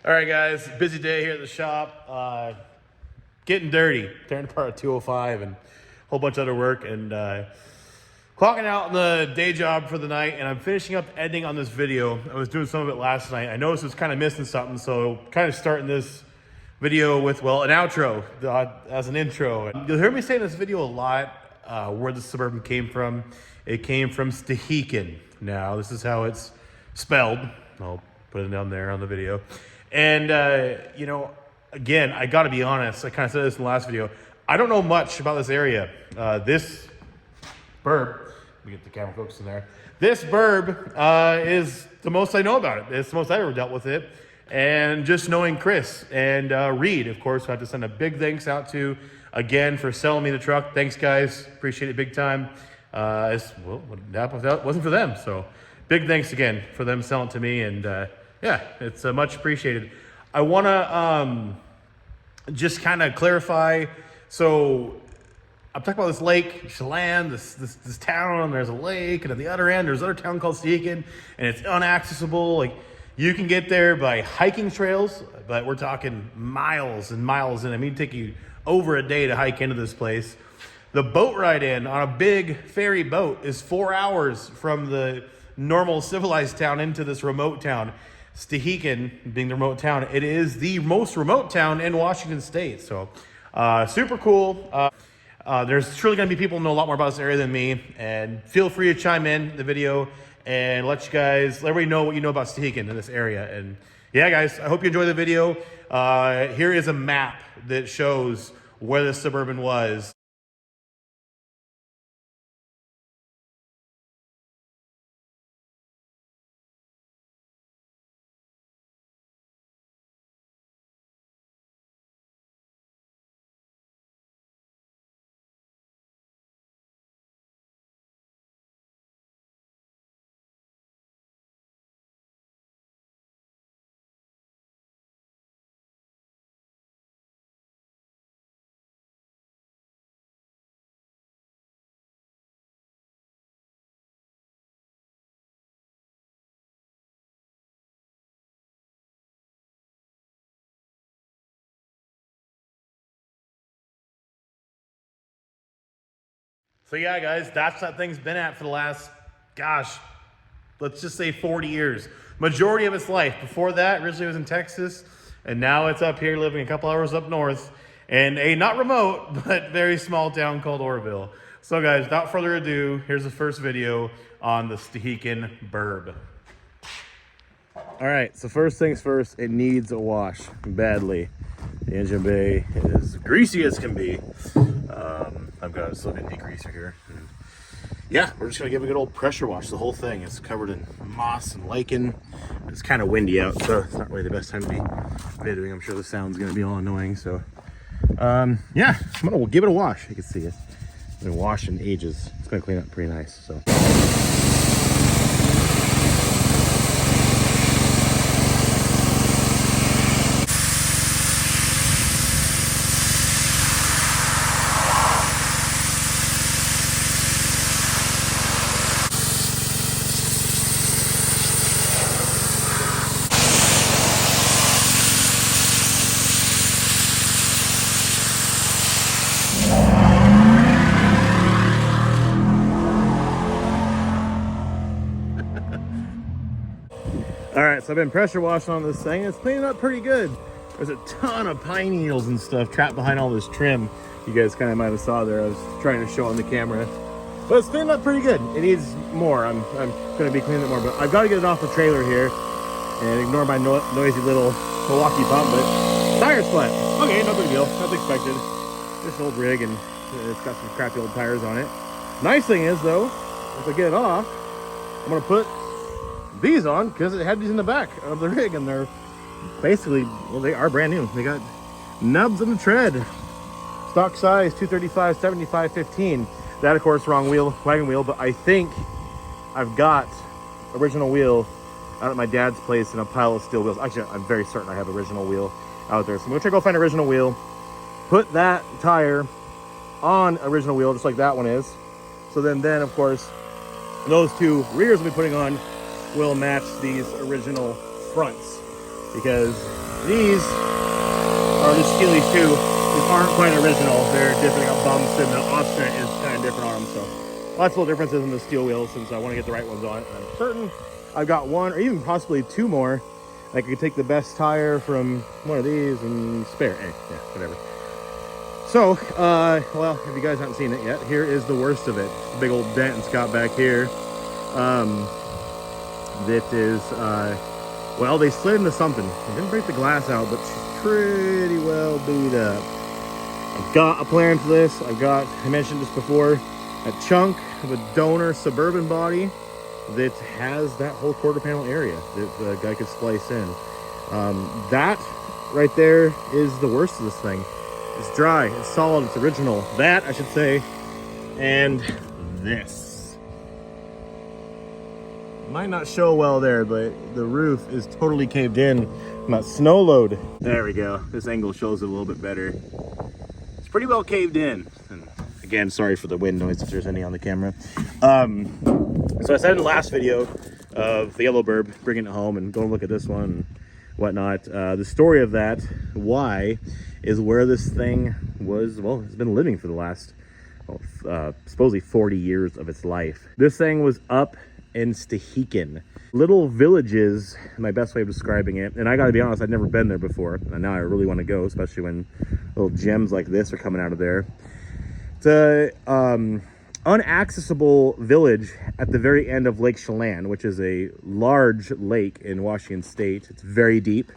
All right, guys, busy day here at the shop. Getting dirty, tearing apart a 205 and a whole bunch of other work, and clocking out on the day job for the night, and I'm finishing up editing on this video. I was doing some of it last night. I noticed I was kind of missing something, so kind of starting this video with, well, an outro as an intro. And you'll hear me say in this video a lot where the Suburban came from. It came from Stehekin. Now, this is how it's spelled. I'll put it down there on the video. And, you know, again, I got to be honest. I kind of said this in the last video. I don't know much about this area. This BURB, let me get the camera focused in there. This BURB is the most I know about it. It's the most I ever dealt with it. And just knowing Chris and Reed, of course, I have to send a big thanks out to, again, for selling me the truck. Thanks, guys. Appreciate it big time. Well, that wasn't for them. So big thanks again for them selling it to me. And yeah, it's much appreciated. I want to just kind of clarify. So I'm talking about this lake, Chelan, this town, and there's a lake, and at the other end, there's another town called Stehekin, and it's unaccessible. Like, you can get there by hiking trails, but we're talking miles and miles, and I mean, it'd take you over a day to hike into this place. The boat ride in on a big ferry boat is 4 hours from the normal civilized town into this remote town. Stehekin being the remote town, it is the most remote town in Washington State. So super cool. There's surely going to be people who know a lot more about this area than me, and feel free to chime in the video and let everybody know what you know about Stehekin in this area. And yeah, guys, I hope you enjoy the video. Here is a map that shows where the Suburban was. So yeah, guys, that's what that thing's been at for the last, gosh, let's just say 40 years. Majority of its life. Before that, originally it was in Texas, and now it's up here living a couple hours up north in a not remote, but very small town called Orville. So guys, without further ado, here's the first video on the Stehekin BURB. All right, so first things first, it needs a wash badly. The engine bay is greasy as can be. I've got a silicone degreaser here. And yeah, we're just gonna give it a good old pressure wash. The whole thing is covered in moss and lichen. It's kind of windy out, so it's not really the best time to be videoing. I'm sure the sound's gonna be all annoying. So yeah, I'm gonna give it a wash. You can see it. It's been washed in ages. It's gonna clean up pretty nice. So. All right, so I've been pressure washing on this thing. It's cleaning up pretty good. There's a ton of pine needles and stuff trapped behind all this trim. You guys kind of might have saw there. I was trying to show on the camera, but it's cleaning up pretty good. It needs more. I'm going to be cleaning it more, but I've got to get it off the trailer here and ignore my noisy little Milwaukee pump. But tire's flat. Okay, no big deal. That's expected. This old rig, and it's got some crappy old tires on it. Nice thing is though, if I get it off, I'm going to put these on because it had these in the back of the rig, and they're basically, well, they are brand new. They got nubs in the tread, stock size 235 75 15. That, of course, wrong wagon wheel, but I think I've got original wheel out at my dad's place in a pile of steel wheels. Actually, I'm very certain I have original wheel out there, so I'm gonna try to go find original wheel, put that tire on original wheel just like that one is. So then of course those two rears we'll be putting on will match these original fronts, because These are the Steelies too. These aren't quite original. They're different. They got bumps, and the offset is kind of different on them. So lots of little differences in the steel wheels, since I want to get the right ones on it. And I'm certain I've got one or even possibly two more. I could take the best tire from one of these and spare. Hey, yeah, whatever. So, well, if you guys haven't seen it yet, here is the worst of it. The big old dent it's got back here. That is, well, they slid into something. They didn't break the glass out, but she's pretty well beat up. I've got a plan for this. I mentioned this before, a chunk of a donor Suburban body that has that whole quarter panel area that the guy could splice in. That right there is the worst of this thing. It's dry, it's solid, it's original. That, I should say, and this. Might not show well there, but the roof is totally caved in from that snow load. There we go. This angle shows it a little bit better. It's pretty well caved in. And again, sorry for the wind noise if there's any on the camera. So I said in the last video of the yellow BURB, bringing it home and going to look at this one and whatnot. The story of that, why, is where this thing was, well, it's been living for the last, supposedly 40 years of its life. This thing was up in Stehekin. Little villages, my best way of describing it. And I gotta be honest, I'd never been there before. And now I really want to go, especially when little gems like this are coming out of there. It's a unaccessible village at the very end of Lake Chelan, which is a large lake in Washington State. It's very deep.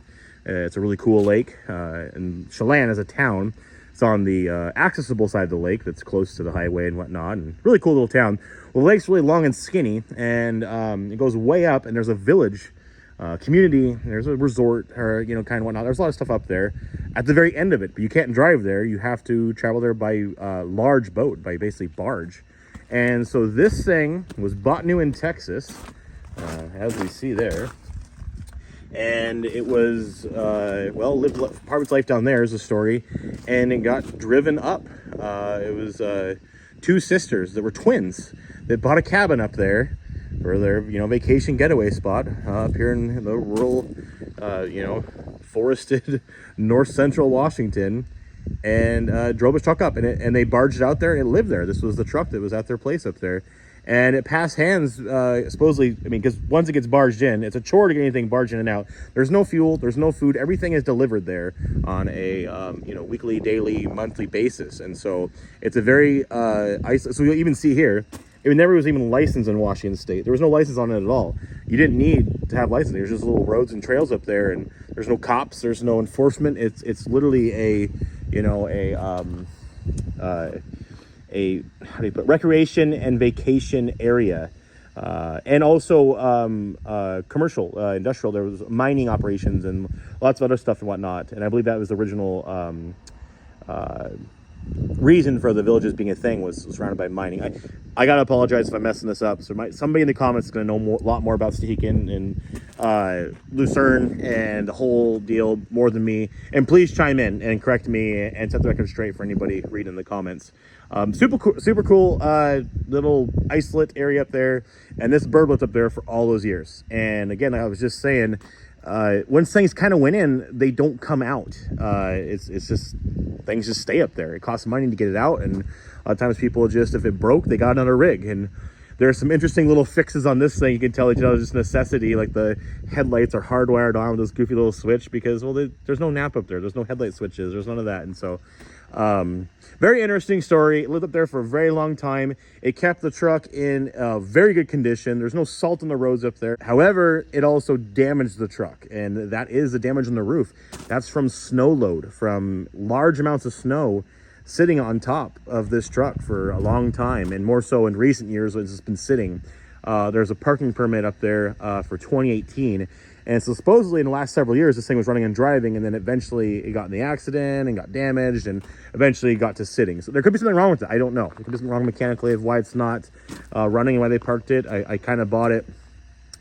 It's a really cool lake. And Chelan is a town. It's on the accessible side of the lake that's close to the highway and whatnot. And really cool little town. Well, the lake's really long and skinny, and it goes way up, and there's a village, community, there's a resort, or, you know, kind of whatnot. There's a lot of stuff up there at the very end of it, but you can't drive there. You have to travel there by large boat, by basically barge. And so this thing was bought new in Texas, as we see there. And it was, well, lived part of its life down there is the story. And it got driven up. It was two sisters that were twins that bought a cabin up there for their, you know, vacation getaway spot up here in the rural, you know, forested north central Washington. And drove a truck up, and they barged out there and it lived there. This was the truck that was at their place up there. And it passed hands, supposedly, I mean, because once it gets barged in, it's a chore to get anything barged in and out. There's no fuel, there's no food, everything is delivered there on a, you know, weekly, daily, monthly basis. And so it's a very, so you'll even see here, it never was even licensed in Washington State. There was no license on it at all. You didn't need to have license. There's just little roads and trails up there, and there's no cops, there's no enforcement. It's literally a, you know, how do you put, recreation and vacation area, and also commercial, industrial. There was mining operations and lots of other stuff and whatnot. And I believe that was the original reason for the villages being a thing, was surrounded by mining. I gotta apologize if I'm messing this up. So somebody in the comments is gonna know a lot more about Stehekin and Lucerne and the whole deal more than me. And please chime in and correct me and set the record straight for anybody reading the comments. Super cool little isolate area up there, and this BURB lived up there for all those years. And again, I was just saying, once things kind of went in, they don't come out. It's just, things just stay up there. It costs money to get it out, and a lot of times people just, if it broke, they got another rig. And there are some interesting little fixes on this thing. You can tell it's just necessity, like the headlights are hardwired on with this goofy little switch, because, well, there's no nap up there. There's no headlight switches. There's none of that. And so very interesting story. It lived up there for a very long time. It kept the truck in very good condition. There's no salt on the roads up there. However, it also damaged the truck, and that is the damage on the roof. That's from snow load, from large amounts of snow sitting on top of this truck for a long time, and more so in recent years when it's been sitting. There's a parking permit up there for 2018. And so supposedly in the last several years, this thing was running and driving, and then eventually it got in the accident and got damaged, and eventually got to sitting. So there could be something wrong with it. I don't know. There could be something wrong mechanically of why it's not running and why they parked it. I kind of bought it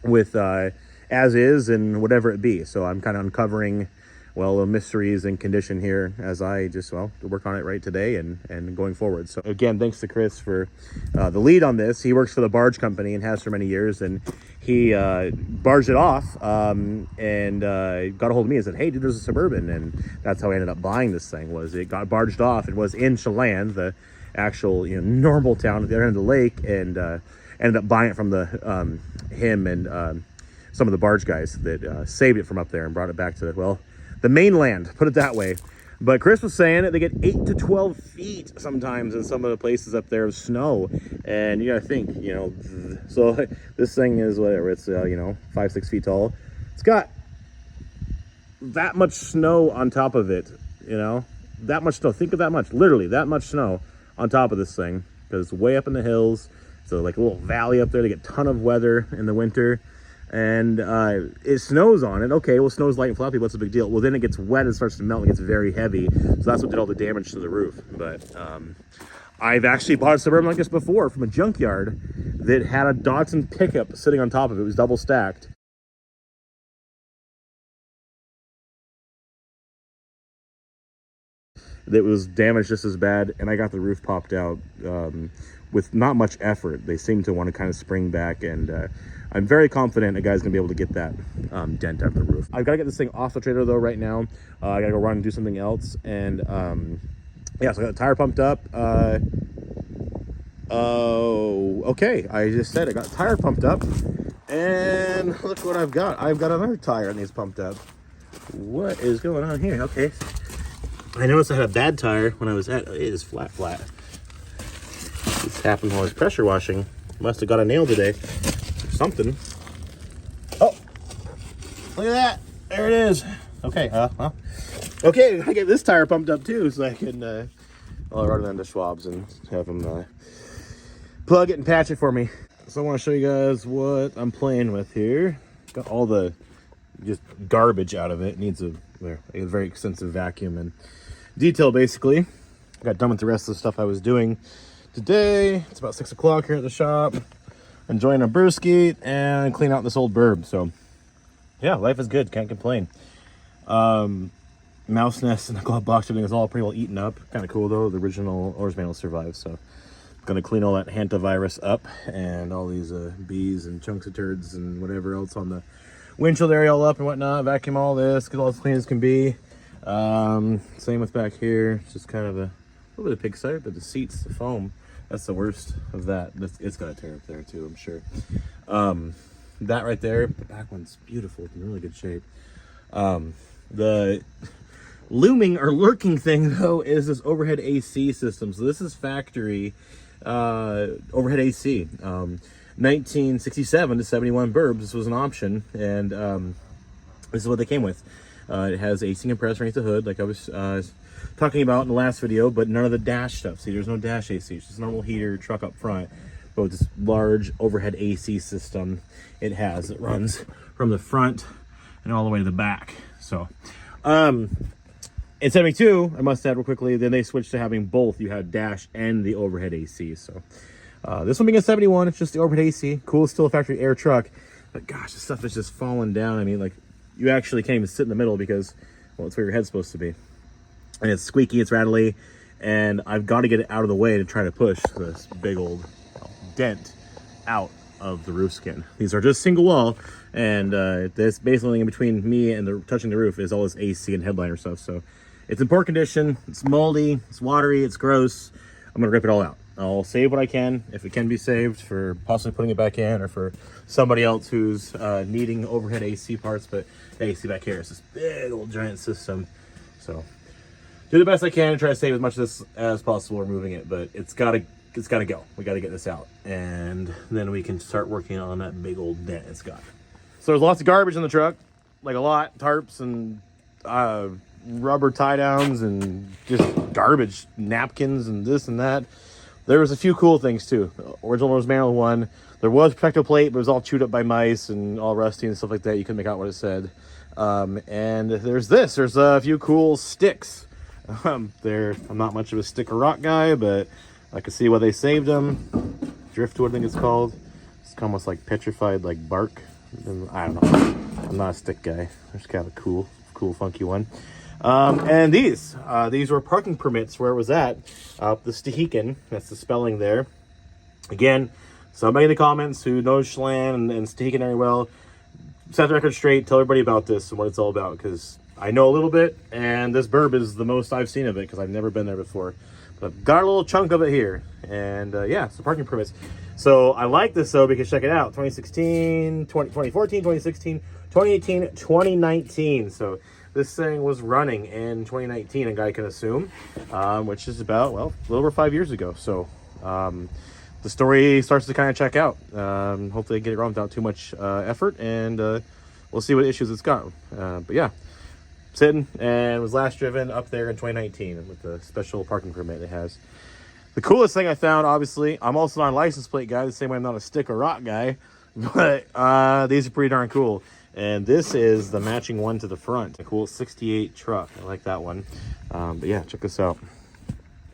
with as is and whatever it be. So I'm kind of uncovering well, a mysteries and condition here as I just, well, work on it right today and going forward. So again, thanks to Chris for the lead on this. He works for the barge company and has for many years, and he barged it off and got a hold of me and said, hey, dude, there's a Suburban. And that's how I ended up buying this thing. Was it got barged off. It was in Chelan, the actual, you know, normal town at the other end of the lake, and ended up buying it from the him and some of the barge guys that saved it from up there and brought it back to, well, the mainland, put it that way. But Chris was saying that they get 8 to 12 feet sometimes in some of the places up there of snow. And you gotta think, you know, so this thing is whatever, it's, you know, 5-6 feet tall. It's got that much snow on top of it, you know, that much snow. Think of that much, literally that much snow on top of this thing, because it's way up in the hills. So like a little valley up there, they get a ton of weather in the winter. And it snows on it. Okay, well, snow's light and fluffy. What's the big deal? Well, then it gets wet and starts to melt and gets very heavy. So that's what did all the damage to the roof. But I've actually bought a Suburban like this before from a junkyard that had a Dodson pickup sitting on top of it. It was double stacked. That was damaged just as bad, and I got the roof popped out with not much effort. They seem to want to kind of spring back, and I'm very confident a guy's gonna be able to get that dent out of the roof. I've got to get this thing off the trailer though right now. I gotta go run and do something else, and yeah, so I got the tire pumped up. Oh, okay, I just said I got the tire pumped up, and look what I've got. I've got another tire that needs pumped up. What is going on here? Okay, I noticed I had a bad tire when I was at, it is flat. This happened while I was pressure washing. Must have got a nail today or something. Oh, look at that. There it is. Okay, okay, I get this tire pumped up too, so I can, I'll run down to Schwab's and have them plug it and patch it for me. So I want to show you guys what I'm playing with here. Got all the just garbage out of it. It needs a very extensive vacuum and detail, basically. Got done with the rest of the stuff I was doing today. It's about 6 o'clock here at the shop. Enjoying a brewski and clean out this old BURB. So yeah, life is good, can't complain. Mouse nest and the glove box, everything is all pretty well eaten up. Kind of cool though, the original oars manual survived. So gonna clean all that hantavirus up and all these bees and chunks of turds and whatever else on the windshield area all up and whatnot. Vacuum all this, get all as clean as can be. Same with back here. It's just kind of a little bit of pig side, but the seats, the foam, that's the worst of that. It's gonna tear up there too, I'm sure. That right there, the back one's beautiful. It's in really good shape. The looming or lurking thing though is this overhead AC system. So this is factory overhead AC. 1967 to 71 BURBs. This was an option, and this is what they came with. It has AC compressor underneath the hood, like I was talking about in the last video, but none of the dash stuff. See, there's no dash AC. It's just a normal heater truck up front, but with this large overhead AC system it has. It runs from the front and all the way to the back. So, in 72, I must add real quickly, then they switched to having both. You had dash and the overhead AC. So, this one being a 71, it's just the overhead AC. Cool, still a factory air truck. But gosh, this stuff is just falling down. I mean, like, you actually can't even sit in the middle because, well, it's where your head's supposed to be. And it's squeaky, it's rattly, and I've got to get it out of the way to try to push this big old dent out of the roof skin. These are just single wall, and this basically in between me and touching the roof is all this AC and headliner stuff. So it's in poor condition, it's moldy, it's watery, it's gross. I'm gonna rip it all out. I'll save what I can, if it can be saved, for possibly putting it back in, or for somebody else who's needing overhead AC parts. But the AC back here is this big old giant system. So do the best I can to try to save as much of this as possible removing it, but it's gotta go. We gotta get this out, and then we can start working on that big old dent it's got. So there's lots of garbage in the truck, like a lot, tarps and rubber tie downs and just garbage, napkins and this and that. There was a few cool things too. The original Oars Manual one, there was protective plate, but it was all chewed up by mice and all rusty and stuff like that. You couldn't make out what it said. And there's a few cool sticks. I'm not much of a stick or rock guy, but I can see why they saved them. Driftwood, I think it's called. It's almost like petrified, like bark. I don't know. I'm not a stick guy. They're just kind of cool cool, funky one. And these were parking permits where it was at. The Stehekin, that's the spelling there. Again, somebody in the comments who knows Chelan and Stehekin very well, set the record straight, tell everybody about this and what it's all about, because I know a little bit, and this BURB is the most I've seen of it, because I've never been there before. But I've got a little chunk of it here, and yeah, so parking permits. So I like this, though, because check it out, 2016, 2014, 2016, 2018, 2019. So this thing was running in 2019, a guy can assume, which is about, well, a little over 5 years ago. So the story starts to kind of check out. Hopefully I get it wrong without too much effort, and we'll see what issues it's got. But yeah, sitting, and was last driven up there in 2019 with the special parking permit it has. The coolest thing I found, obviously, I'm also not a license plate guy, the same way I'm not a stick or rock guy, but these are pretty darn cool. And this is the matching one to the front. A cool 68 truck. I like that one. But yeah, check this out.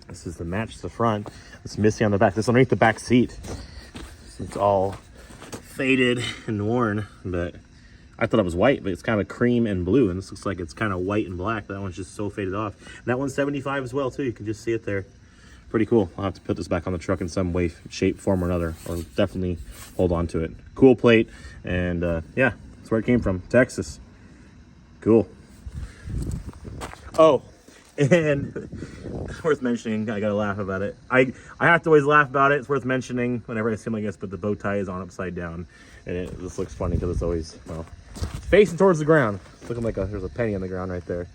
This is the match to the front. It's missing on the back. This is underneath the back seat. It's all faded and worn, but I thought it was white, but it's kind of cream and blue, and this looks like it's kind of white and black. That one's just so faded off. And that one's 75 as well, too. You can just see it there. Pretty cool. I'll have to put this back on the truck in some way, shape, form, or another, or definitely hold on to it. Cool plate, and yeah, that's where it came from, Texas. Cool. Oh, and it's worth mentioning, I gotta laugh about it. I have to always laugh about it. It's worth mentioning whenever I see something like this, but the bow tie is on upside down, and this looks funny because it's always, well, facing towards the ground. It's looking like there's a penny on the ground right there.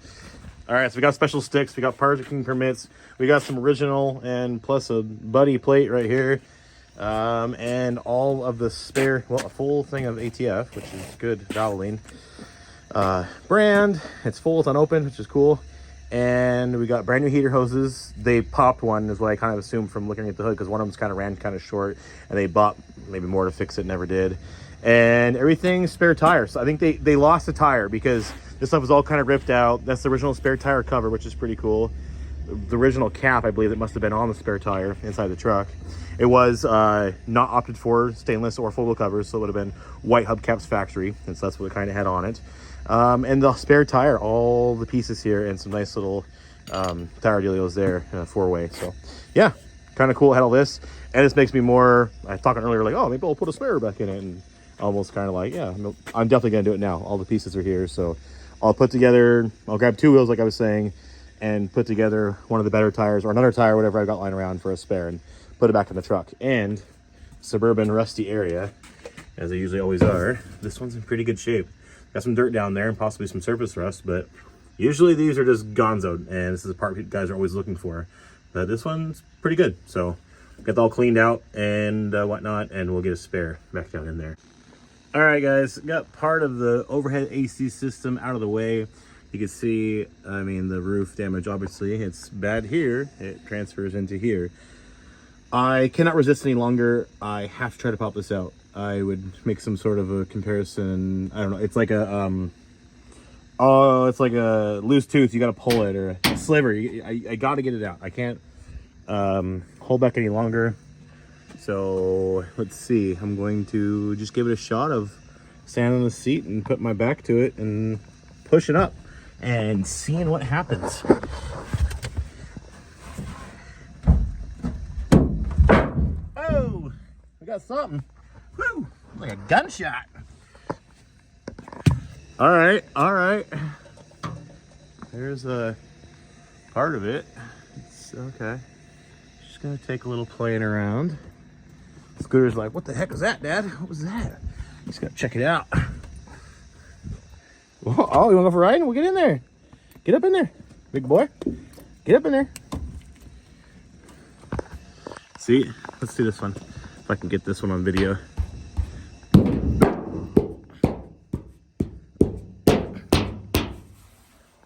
All right, so we got special sticks, we got parking permits, we got some original, and plus a buddy plate right here, and all of the spare, well, a full thing of ATF, which is good, Valvoline. Brand, it's full, it's unopened, which is cool. And we got brand new heater hoses. They popped one, is what I kind of assumed from looking at the hood, because one of them ran kind of short, and they bought maybe more to fix it, never did. And everything's spare tires. So I think they lost a tire, because this stuff was all kind of ripped out. That's the original spare tire cover, which is pretty cool. The original cap, I believe, that must have been on the spare tire inside the truck. It was not opted for stainless or full wheel covers, so it would have been white hubcaps factory, since that's what it kind of had on it. And the spare tire, all the pieces here, and some nice little tire dealios there, four-way. So yeah, kind of cool. I had all this, and this makes me more, I was talking earlier, like, oh, maybe I'll put a spare back in it, and almost kind of like, yeah, I'm definitely gonna do it now. All the pieces are here, so I'll put together, I'll grab two wheels like I was saying, and put together one of the better tires, or another tire, whatever I've got lying around, for a spare, and put it back in the truck. And Suburban rusty area, as they usually always are, this one's in pretty good shape. Got some dirt down there and possibly some surface rust, but usually these are just gonzo, and this is the part guys are always looking for. But this one's pretty good, so get it all cleaned out and whatnot, and we'll get a spare back down in there. All right, guys, got part of the overhead AC system out of the way. You can see, I mean, the roof damage, obviously, it's bad here. It transfers into here. I cannot resist any longer. I have to try to pop this out. I would make some sort of a comparison. I don't know. It's like a, it's like a loose tooth. You got to pull it, or a sliver. I got to get it out. I can't hold back any longer. So let's see. I'm going to just give it a shot of standing on the seat and put my back to it and push it up and seeing what happens. Oh, we got something. Woo, like a gunshot. All right, all right. There's a part of it. It's okay. Just gonna take a little playing around. Scooter's like, what the heck was that, Dad? What was that? Just gotta check it out. Oh, you wanna go for a ride? We'll get in there. Get up in there, big boy. Get up in there. See, let's do this one. If I can get this one on video.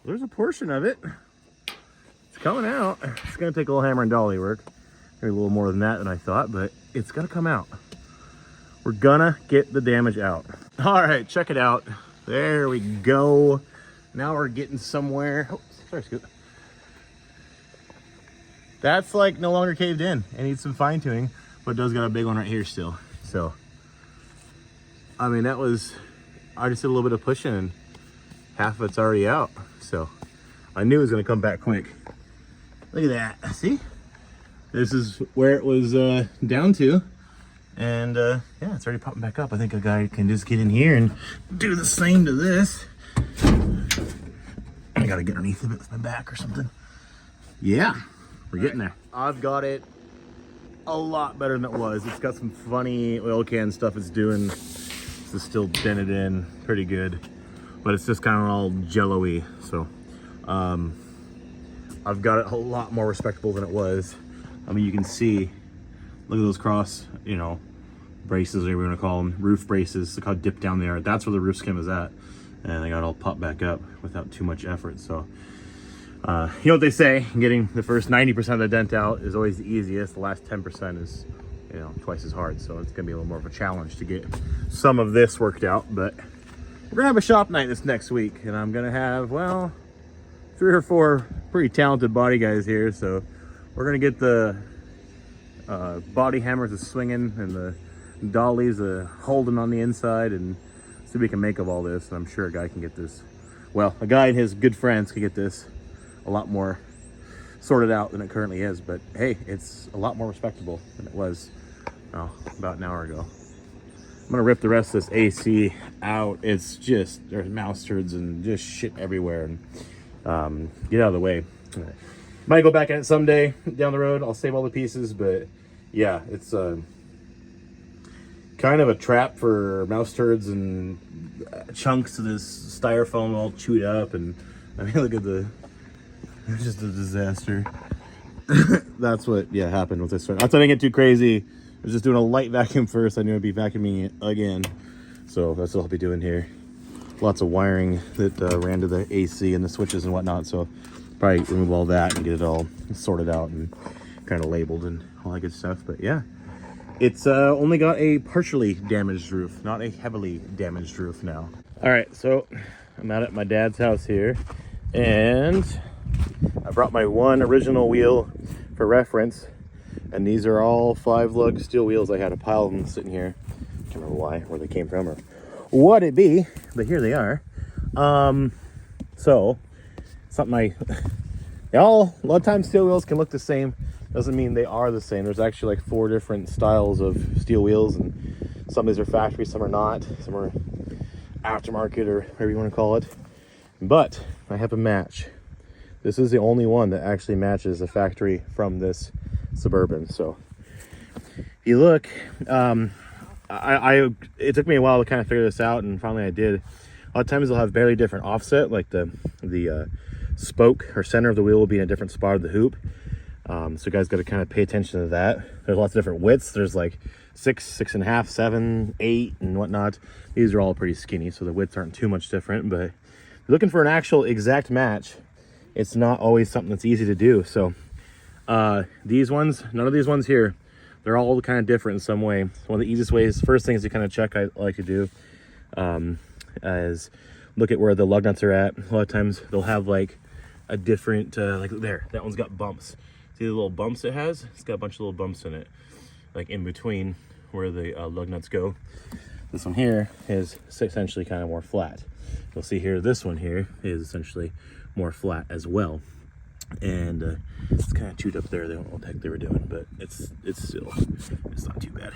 There's a portion of it. It's coming out. It's gonna take a little hammer and dolly work. Maybe a little more than that than I thought, but it's gonna come out. We're gonna get the damage out. All right, check it out. There we go. Now we're getting somewhere. Oh, sorry, Scoot. That's like no longer caved in. It needs some fine tuning, but it does got a big one right here still. So, I mean, that was, I just did a little bit of pushing, and half of it's already out. So I knew it was gonna come back quick. Look at that, see? This is where it was down to. And yeah, it's already popping back up. I think a guy can just get in here and do the same to this. I gotta get underneath of it with my back or something. Yeah, we're getting there. I've got it a lot better than it was. It's got some funny oil can stuff it's doing. This is still dented in pretty good, but it's just kind of all jello-y. So I've got it a lot more respectable than it was. I mean, you can see, look at those cross, you know, braces, whatever you want to call them, roof braces. Look how dipped down they are. That's where the roof skim is at. And they got it all popped back up without too much effort. So, you know what they say, getting the first 90% of the dent out is always the easiest. The last 10% is, you know, twice as hard. So it's gonna be a little more of a challenge to get some of this worked out. But we're gonna have a shop night this next week, and I'm gonna have, well, 3 or 4 pretty talented body guys here. So we're gonna get the body hammers swinging and the dollies holding on the inside, and see what we can make of all this. And I'm sure a guy can get this, well, a guy and his good friends can get this a lot more sorted out than it currently is. But hey, it's a lot more respectable than it was about an hour ago. I'm gonna rip the rest of this AC out. It's just, there's mouse turds and just shit everywhere, and get out of the way. Might go back at it someday down the road. I'll save all the pieces, but yeah, it's kind of a trap for mouse turds and chunks of this styrofoam all chewed up. And I mean, look at it's just a disaster. That's what, yeah, happened with this one. I thought I didn't get too crazy. I was just doing a light vacuum first. I knew I'd be vacuuming it again. So that's what I'll be doing here. Lots of wiring that ran to the AC and the switches and whatnot. So probably remove all that and get it all sorted out and kind of labeled and all that good stuff. But yeah, it's only got a partially damaged roof, not a heavily damaged roof now. All right, so I'm out at my dad's house here, and I brought my one original wheel for reference, and these are all 5-lug steel wheels. I had a pile of them sitting here. Can't remember why, where they came from or what it be, but here they are. So something a lot of times steel wheels can look the same. Doesn't mean they are the same. There's actually like 4 different styles of steel wheels, and some of these are factory, some are not, some are aftermarket or whatever you want to call it. But I have a match. This is the only one that actually matches the factory from this Suburban. So if you look, it took me a while to kind of figure this out, and finally I did. A lot of times they'll have barely different offset, like the spoke or center of the wheel will be in a different spot of the hoop. So you guys got to kind of pay attention to that. There's lots of different widths. There's like 6, 6.5, 7, 8, and whatnot. These are all pretty skinny, so the widths aren't too much different. But if you're looking for an actual exact match, it's not always something that's easy to do. So these ones, none of these ones here, they're all kind of different in some way. One of the easiest ways, first thing is to kind of check, I like to do, is look at where the lug nuts are at. A lot of times they'll have like a different, like there, that one's got bumps. See the little bumps it has? It's got a bunch of little bumps in it, like in between where the lug nuts go. This one here is essentially kind of more flat. You'll see here, this one here is essentially more flat as well. And it's kind of chewed up there. They don't know what the heck they were doing, but it's not too bad.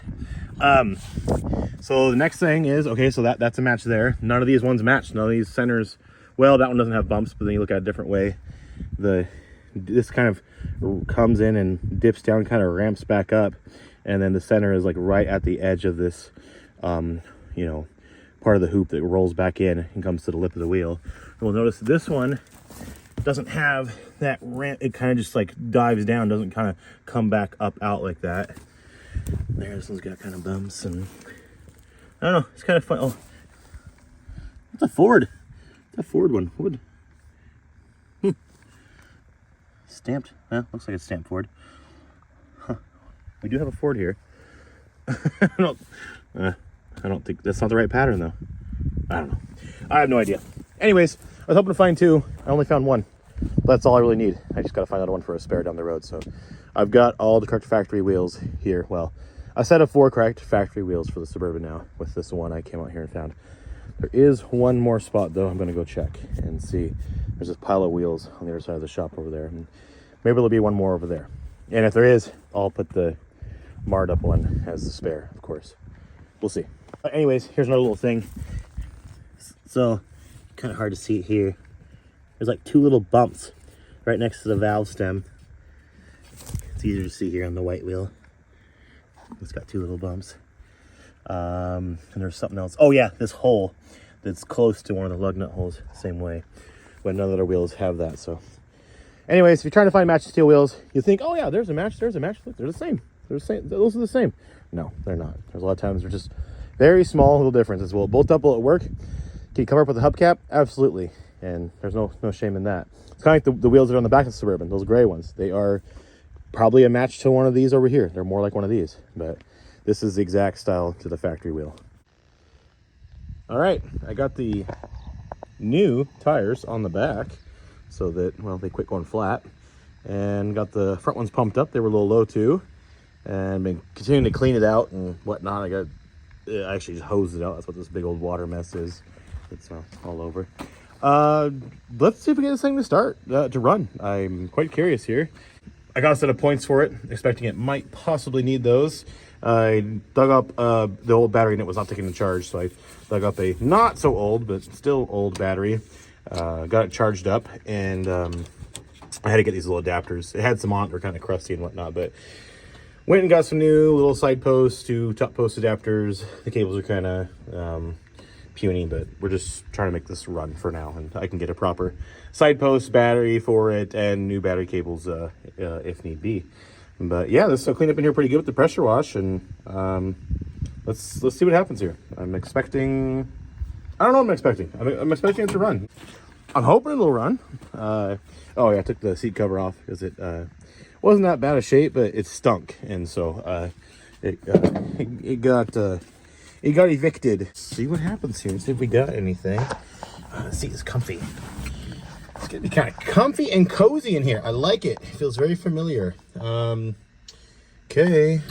So the next thing is, okay, so that's a match there. None of these ones match. None of these centers, well, that one doesn't have bumps, but then you look at it a different way. This kind of comes in and dips down, kind of ramps back up, and then the center is like right at the edge of this you know, part of the hoop that rolls back in and comes to the lip of the wheel. And we'll notice this one doesn't have that ramp. It kind of just like dives down, doesn't kind of come back up out like that. There, this one's got kind of bumps, and I don't know, it's kind of fun. Oh, it's a Ford. It's a Ford one. Wood. Stamped. Well, looks like it's stamped Ford. Huh. We do have a Ford here. I don't think that's not the right pattern though. I don't know. I have no idea. Anyways, I was hoping to find 2. I only found 1. That's all I really need. I just got to find another one for a spare down the road. So I've got all the correct factory wheels here. Well, a set of 4 correct factory wheels for the Suburban now, with this one I came out here and found. There is one more spot though. I'm gonna go check and see. There's this pile of wheels on the other side of the shop over there. And maybe there'll be one more over there. And if there is, I'll put the marred up one as the spare, of course. We'll see. But anyways, here's another little thing. So, kind of hard to see it here. There's like two little bumps right next to the valve stem. It's easier to see here on the white wheel. It's got two little bumps. And there's something else. Oh yeah, this hole that's close to one of the lug nut holes, same way. But none of their wheels have that, so. Anyways, if you're trying to find matching steel wheels, you think, oh yeah, there's a match. Look, they're the same. They're the same. Those are the same. No, they're not. There's a lot of times they're just very small little differences. Will it bolt up? Will it work? Can you cover up with a hubcap? Absolutely. And there's no shame in that. It's kind of like the wheels that are on the back of the Suburban, those gray ones. They are probably a match to one of these over here. They're more like one of these, but this is the exact style to the factory wheel. All right, I got the new tires on the back so that, well, they quit going flat, and got the front ones pumped up. They were a little low too, and been continuing to clean it out and whatnot. I actually just hosed it out. That's what this big old water mess is. It's all over. Let's see if we get this thing to start, to run. I'm quite curious here. I got a set of points for it, expecting it might possibly need those. I dug up the old battery and it was not taking the charge, so I dug up a not so old, but still old battery. Got it charged up, and I had to get these little adapters. It had some on it, they're kind of crusty and whatnot, but went and got some new little side posts to top post adapters. The cables are kind of puny, but we're just trying to make this run for now, and I can get a proper side post battery for it and new battery cables if need be. But yeah, this will clean up in here pretty good with the pressure wash, and let's see what happens here. I'm expecting, I don't know what I'm expecting. I'm expecting it to run. I'm hoping it'll run. Oh yeah, I took the seat cover off because it wasn't that bad a shape, but it stunk, and so it got evicted. Let's see what happens here. See if we got anything. The seat is comfy. It's gonna be kind of comfy and cozy in here. I like it. It feels very familiar. Okay. The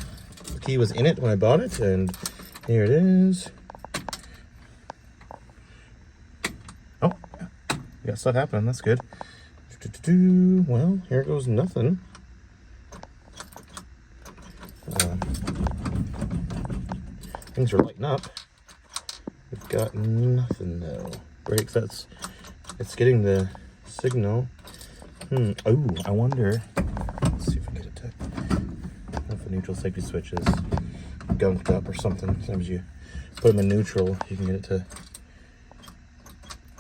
key was in it when I bought it, and here it is. Oh, we got stuff happening. That's good. Well, here goes nothing. Things are lighting up. We've got nothing though. Brakes, it's getting the signal. Oh, I wonder. Let's see if I can get it to. If the neutral safety switch is gunked up or something. Sometimes you put them in neutral, you can get it to.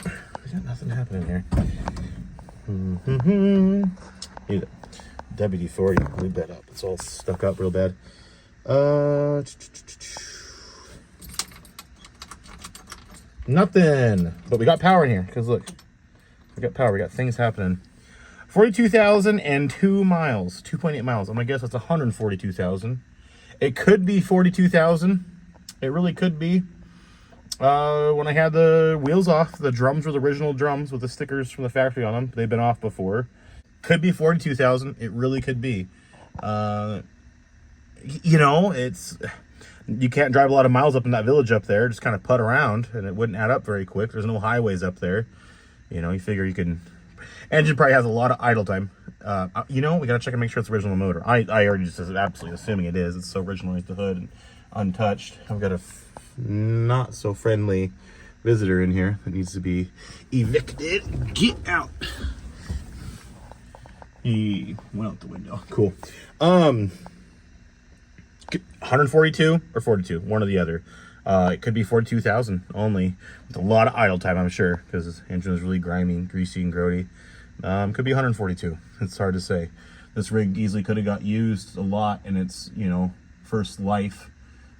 We got nothing happening here. Need a WD-40 to lube that up. It's all stuck up real bad. Nothing, but we got power in here, because look, we got power, we got things happening. 42,002 miles, 2.8 miles. I'm gonna guess that's 142,000. It could be 42,000. It really could be. When I had the wheels off, the drums were the original drums with the stickers from the factory on them. They've been off before. Could be 42,000. It really could be. You know, you can't drive a lot of miles up in that village up there, just kind of putt around, and it wouldn't add up very quick. There's no highways up there. You know, you figure you can. Engine probably has a lot of idle time. You know, we got to check and make sure it's original motor. I already just absolutely assuming it is. It's so original as the hood and untouched. I've got a not so friendly visitor in here that needs to be evicted. Get out. He went out the window. Cool. 142 or 42, one or the other. It could be 42,000 only, with a lot of idle time, I'm sure, because this engine is really grimy, greasy, and grody. Could be 142. It's hard to say. This rig easily could have got used a lot in its, you know, first life.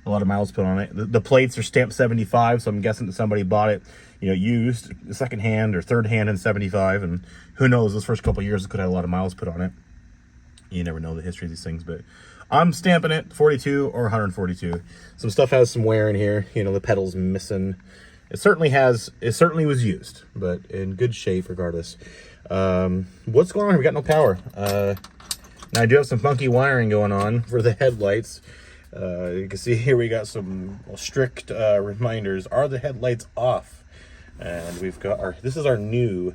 A lot of miles put on it. The plates are stamped 75, so I'm guessing that somebody bought it, you know, used, second hand or third hand in 75, and who knows, those first couple of years it could have a lot of miles put on it. You never know the history of these things, but I'm stamping it 42 or 142. Some stuff has some wear in here. You know, the pedal's missing. It certainly was used, but in good shape regardless. What's going on here? We got no power. Now I do have some funky wiring going on for the headlights. You can see here we got some strict reminders. Are the headlights off? And we've got our, this is our new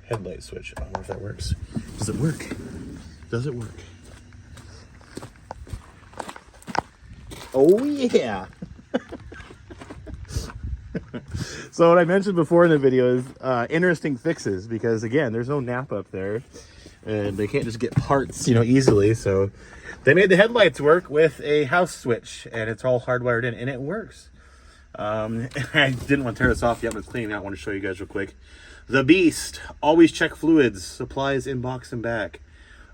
headlight switch. I don't know if that works. Does it work? Does it work? Oh yeah. So what I mentioned before in the video is interesting fixes, because again, there's no nap up there and they can't just get parts, you know, easily. So they made the headlights work with a house switch, and it's all hardwired in, and it works. I didn't want to tear this off yet, but it's cleaning out. I want to show you guys real quick. The Beast, always check fluids, supplies in box and back.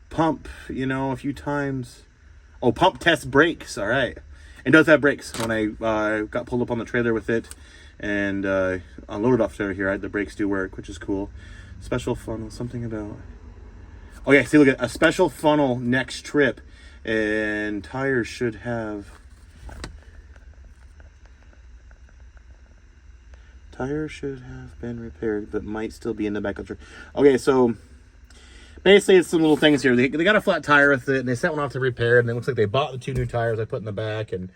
Pump, you know, a few times. Oh, pump test brakes, all right. It does have brakes. When I got pulled up on the trailer with it and unloaded off there here, the brakes do work, which is cool. Special funnel, something about... Oh yeah, see, look at a special funnel next trip, and tires should have... Tires should have been repaired, but might still be in the back of the truck. Okay, so basically it's some little things here. They got a flat tire with it, and they sent one off to repair, and it looks like they bought the 2 new tires I put in the back, and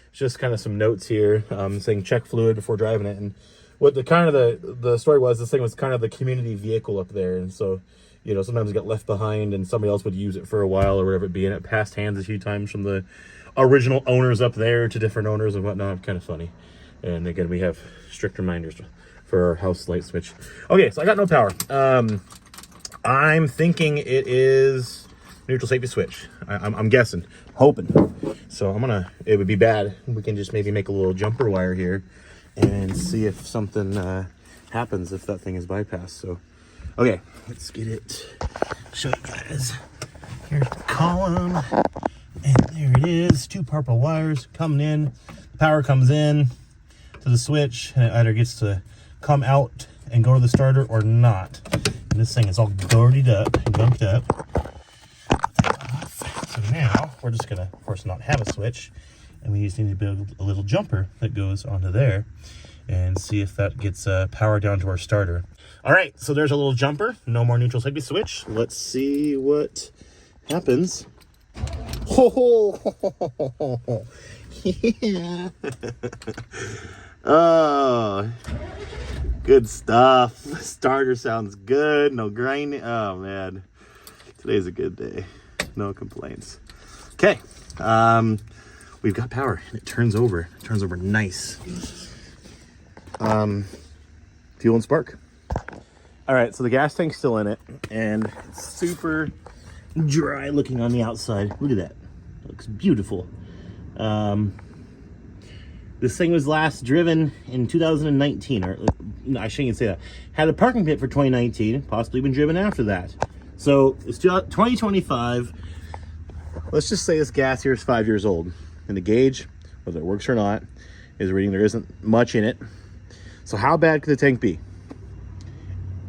it's just kind of some notes here saying check fluid before driving it. And what the story was, this thing was kind of the community vehicle up there, and so, you know, sometimes it got left behind and somebody else would use it for a while or whatever it be, and it passed hands a few times from the original owners up there to different owners and whatnot. Kind of funny. And again, we have strict reminders for our house light switch. Okay, so I got no power. I'm thinking it is neutral safety switch. I'm guessing, hoping. So it would be bad. We can just maybe make a little jumper wire here and see if something happens if that thing is bypassed. So, okay, let's get it. Show you guys. Here's the column. And there it is. 2 purple wires coming in. The power comes in to the switch, and it either gets to come out and go to the starter or not. And this thing is all guarded up and gunked up. So now we're just gonna, of course, not have a switch, and we just need to build a little jumper that goes onto there and see if that gets power down to our starter. All right, so there's a little jumper. No more neutral safety switch. Let's see what happens. Oh, yeah. Oh, good stuff. Starter sounds good. No grinding. Oh man, today's a good day. No complaints. Okay, we've got power, and it turns over. It turns over nice. Fuel and spark. All right, so the gas tank's still in it, and it's super dry looking on the outside. Look at that. It looks beautiful. This thing was last driven in 2019, or no, I shouldn't even say that. Had a parking pit for 2019, possibly been driven after that. So it's 2025. Let's just say this gas here is 5 years old. And the gauge, whether it works or not, is reading there isn't much in it. So how bad could the tank be?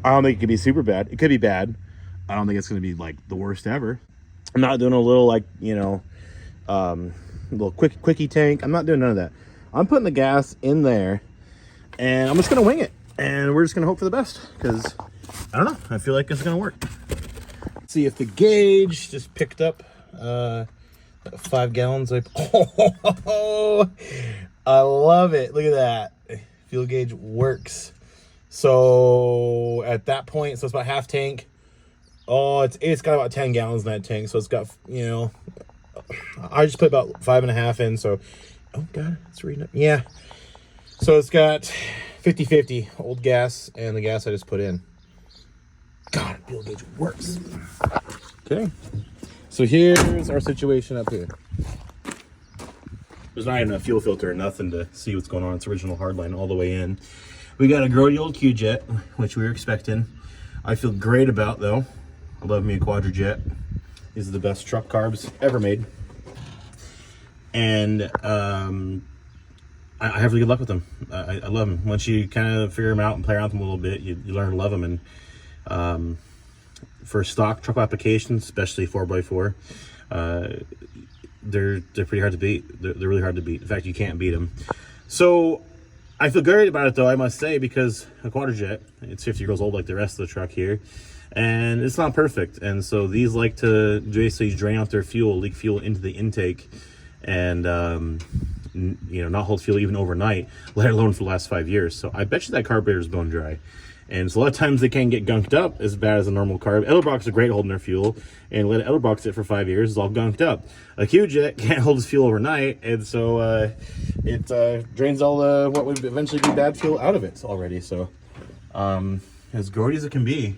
I don't think it could be super bad. It could be bad. I don't think it's going to be like the worst ever. I'm not doing a little like, you know, little quickie tank. I'm not doing none of that. I'm putting the gas in there, and I'm just going to wing it, and we're just going to hope for the best, because, I don't know, I feel like it's going to work. Let's see if the gauge just picked up 5 gallons. Oh, I love it. Look at that. Fuel gauge works. So, at that point, so it's about half tank. Oh, it's got about 10 gallons in that tank, so it's got, you know, I just put about 5.5 in, so... Oh god, it's reading up. Yeah. So it's got 50-50 old gas and the gas I just put in. God, fuel gauge works. Okay. So here's our situation up here. There's not even a fuel filter or nothing to see what's going on. It's original hardline all the way in. We got a grody old Q-Jet, which we were expecting. I feel great about, though. I love me a Quadrajet. These are the best truck carbs ever made. And I have really good luck with them. I love them. Once you kind of figure them out and play around with them a little bit, you learn to love them. And for stock truck applications, especially 4x4, they're pretty hard to beat. They're really hard to beat. In fact, you can't beat them. So I feel great about it, though, I must say, because a Quadrajet, it's 50 years old like the rest of the truck here, and it's not perfect. And so these like to basically drain out their fuel, leak fuel into the intake. and you know, not hold fuel even overnight, let alone for the last 5 years. So I bet you that carburetor is bone dry. And so a lot of times they can get gunked up as bad as a normal carb. Edelbrock's are great holding their fuel, and let Edelbrock sit for 5 years is all gunked up. A Q-Jet can't hold his fuel overnight, and so it drains all the what would eventually be bad fuel out of it already. So as grody as it can be,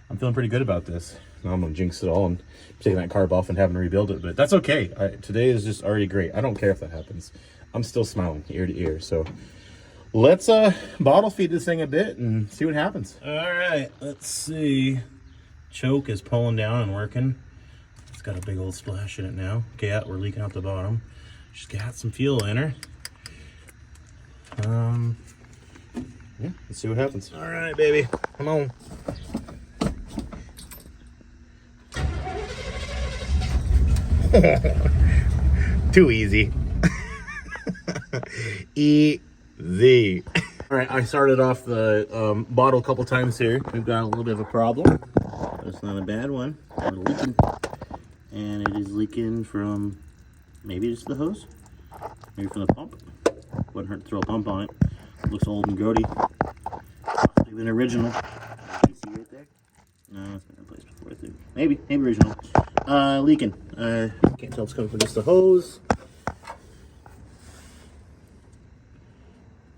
I'm feeling pretty good about this. Now I'm gonna jinx it all and taking that carb off and having to rebuild it, but that's okay. Today is just already great. I don't care if that happens. I'm still smiling ear to ear. So let's bottle feed this thing a bit and see what happens. All right, let's see. Choke is pulling down and working. It's got a big old splash in it now. Okay, yeah, we're leaking out the bottom. She's got some fuel in her. Yeah, let's see what happens. All right, baby, come on. Too easy. Easy. All right, I started off the bottle a couple times here. We've got a little bit of a problem. It's not a bad one. It's leaking, and it is leaking from maybe just the hose, maybe from the pump. Wouldn't hurt to throw a pump on it. Looks old and grody. Maybe an original. You see right there? No, it's been replaced before, I think. Maybe original. Leaking. Can't tell if it's coming from just the hose.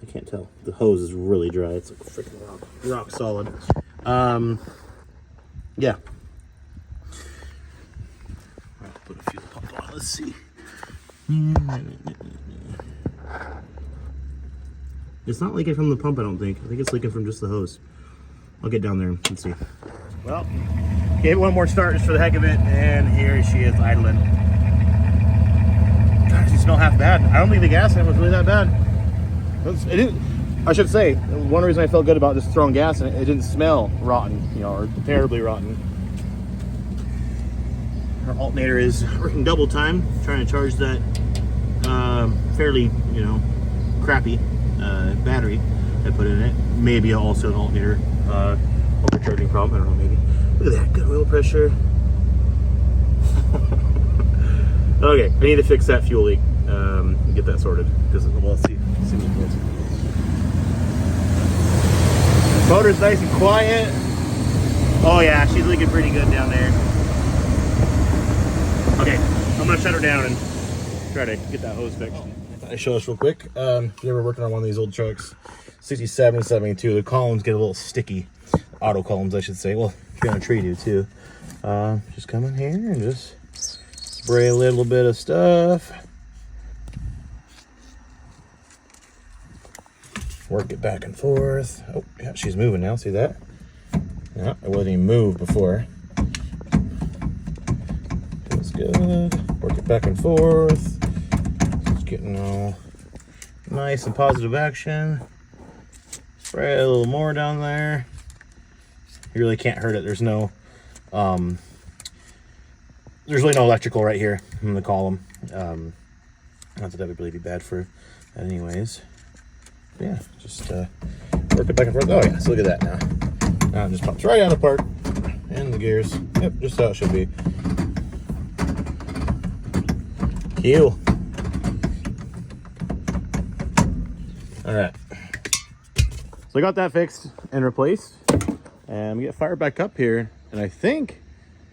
I can't tell. The hose is really dry. It's like freaking rock solid. Yeah. I'll have to put a fuel pump on. Let's see. It's not leaking from the pump, I don't think. I think it's leaking from just the hose. I'll get down there and see. Well, gave it one more start just for the heck of it, and here she is idling. God, she smells half bad. I don't think the gas in it was really that bad. It didn't. I should say, one reason I felt good about just throwing gas in it, it didn't smell rotten, you know, or terribly rotten. Our alternator is working double time, trying to charge that fairly, you know, crappy battery I put in it. Maybe also an alternator overcharging problem. I don't know, maybe. Look at that, good oil pressure. Okay, I need to fix that fuel leak. Get that sorted because we'll see what it goes. Motor's nice and quiet. Oh yeah, she's leaking pretty good down there. Okay, I'm gonna shut her down and try to get that hose fixed. I show us real quick. If you're ever working on one of these old trucks, 67 and 72, the columns get a little sticky. Auto columns, I should say. Well, if you're on a tree, do too. Just come in here and just spray a little bit of stuff. Work it back and forth. Oh, yeah, she's moving now. See that? Yeah, it wasn't even moved before. Feels good. Work it back and forth. It's getting all nice and positive action. Spray a little more down there. You really can't hurt it. There's no, there's really no electrical right here in the column. Not that that would really be bad for that anyways. Yeah, just work it back and forth. Oh yeah, so look at that now. Now it just pops right out of park. And the gears. Yep, just how it should be. Cool. Alright. So I got that fixed and replaced. And we get fired back up here. And I think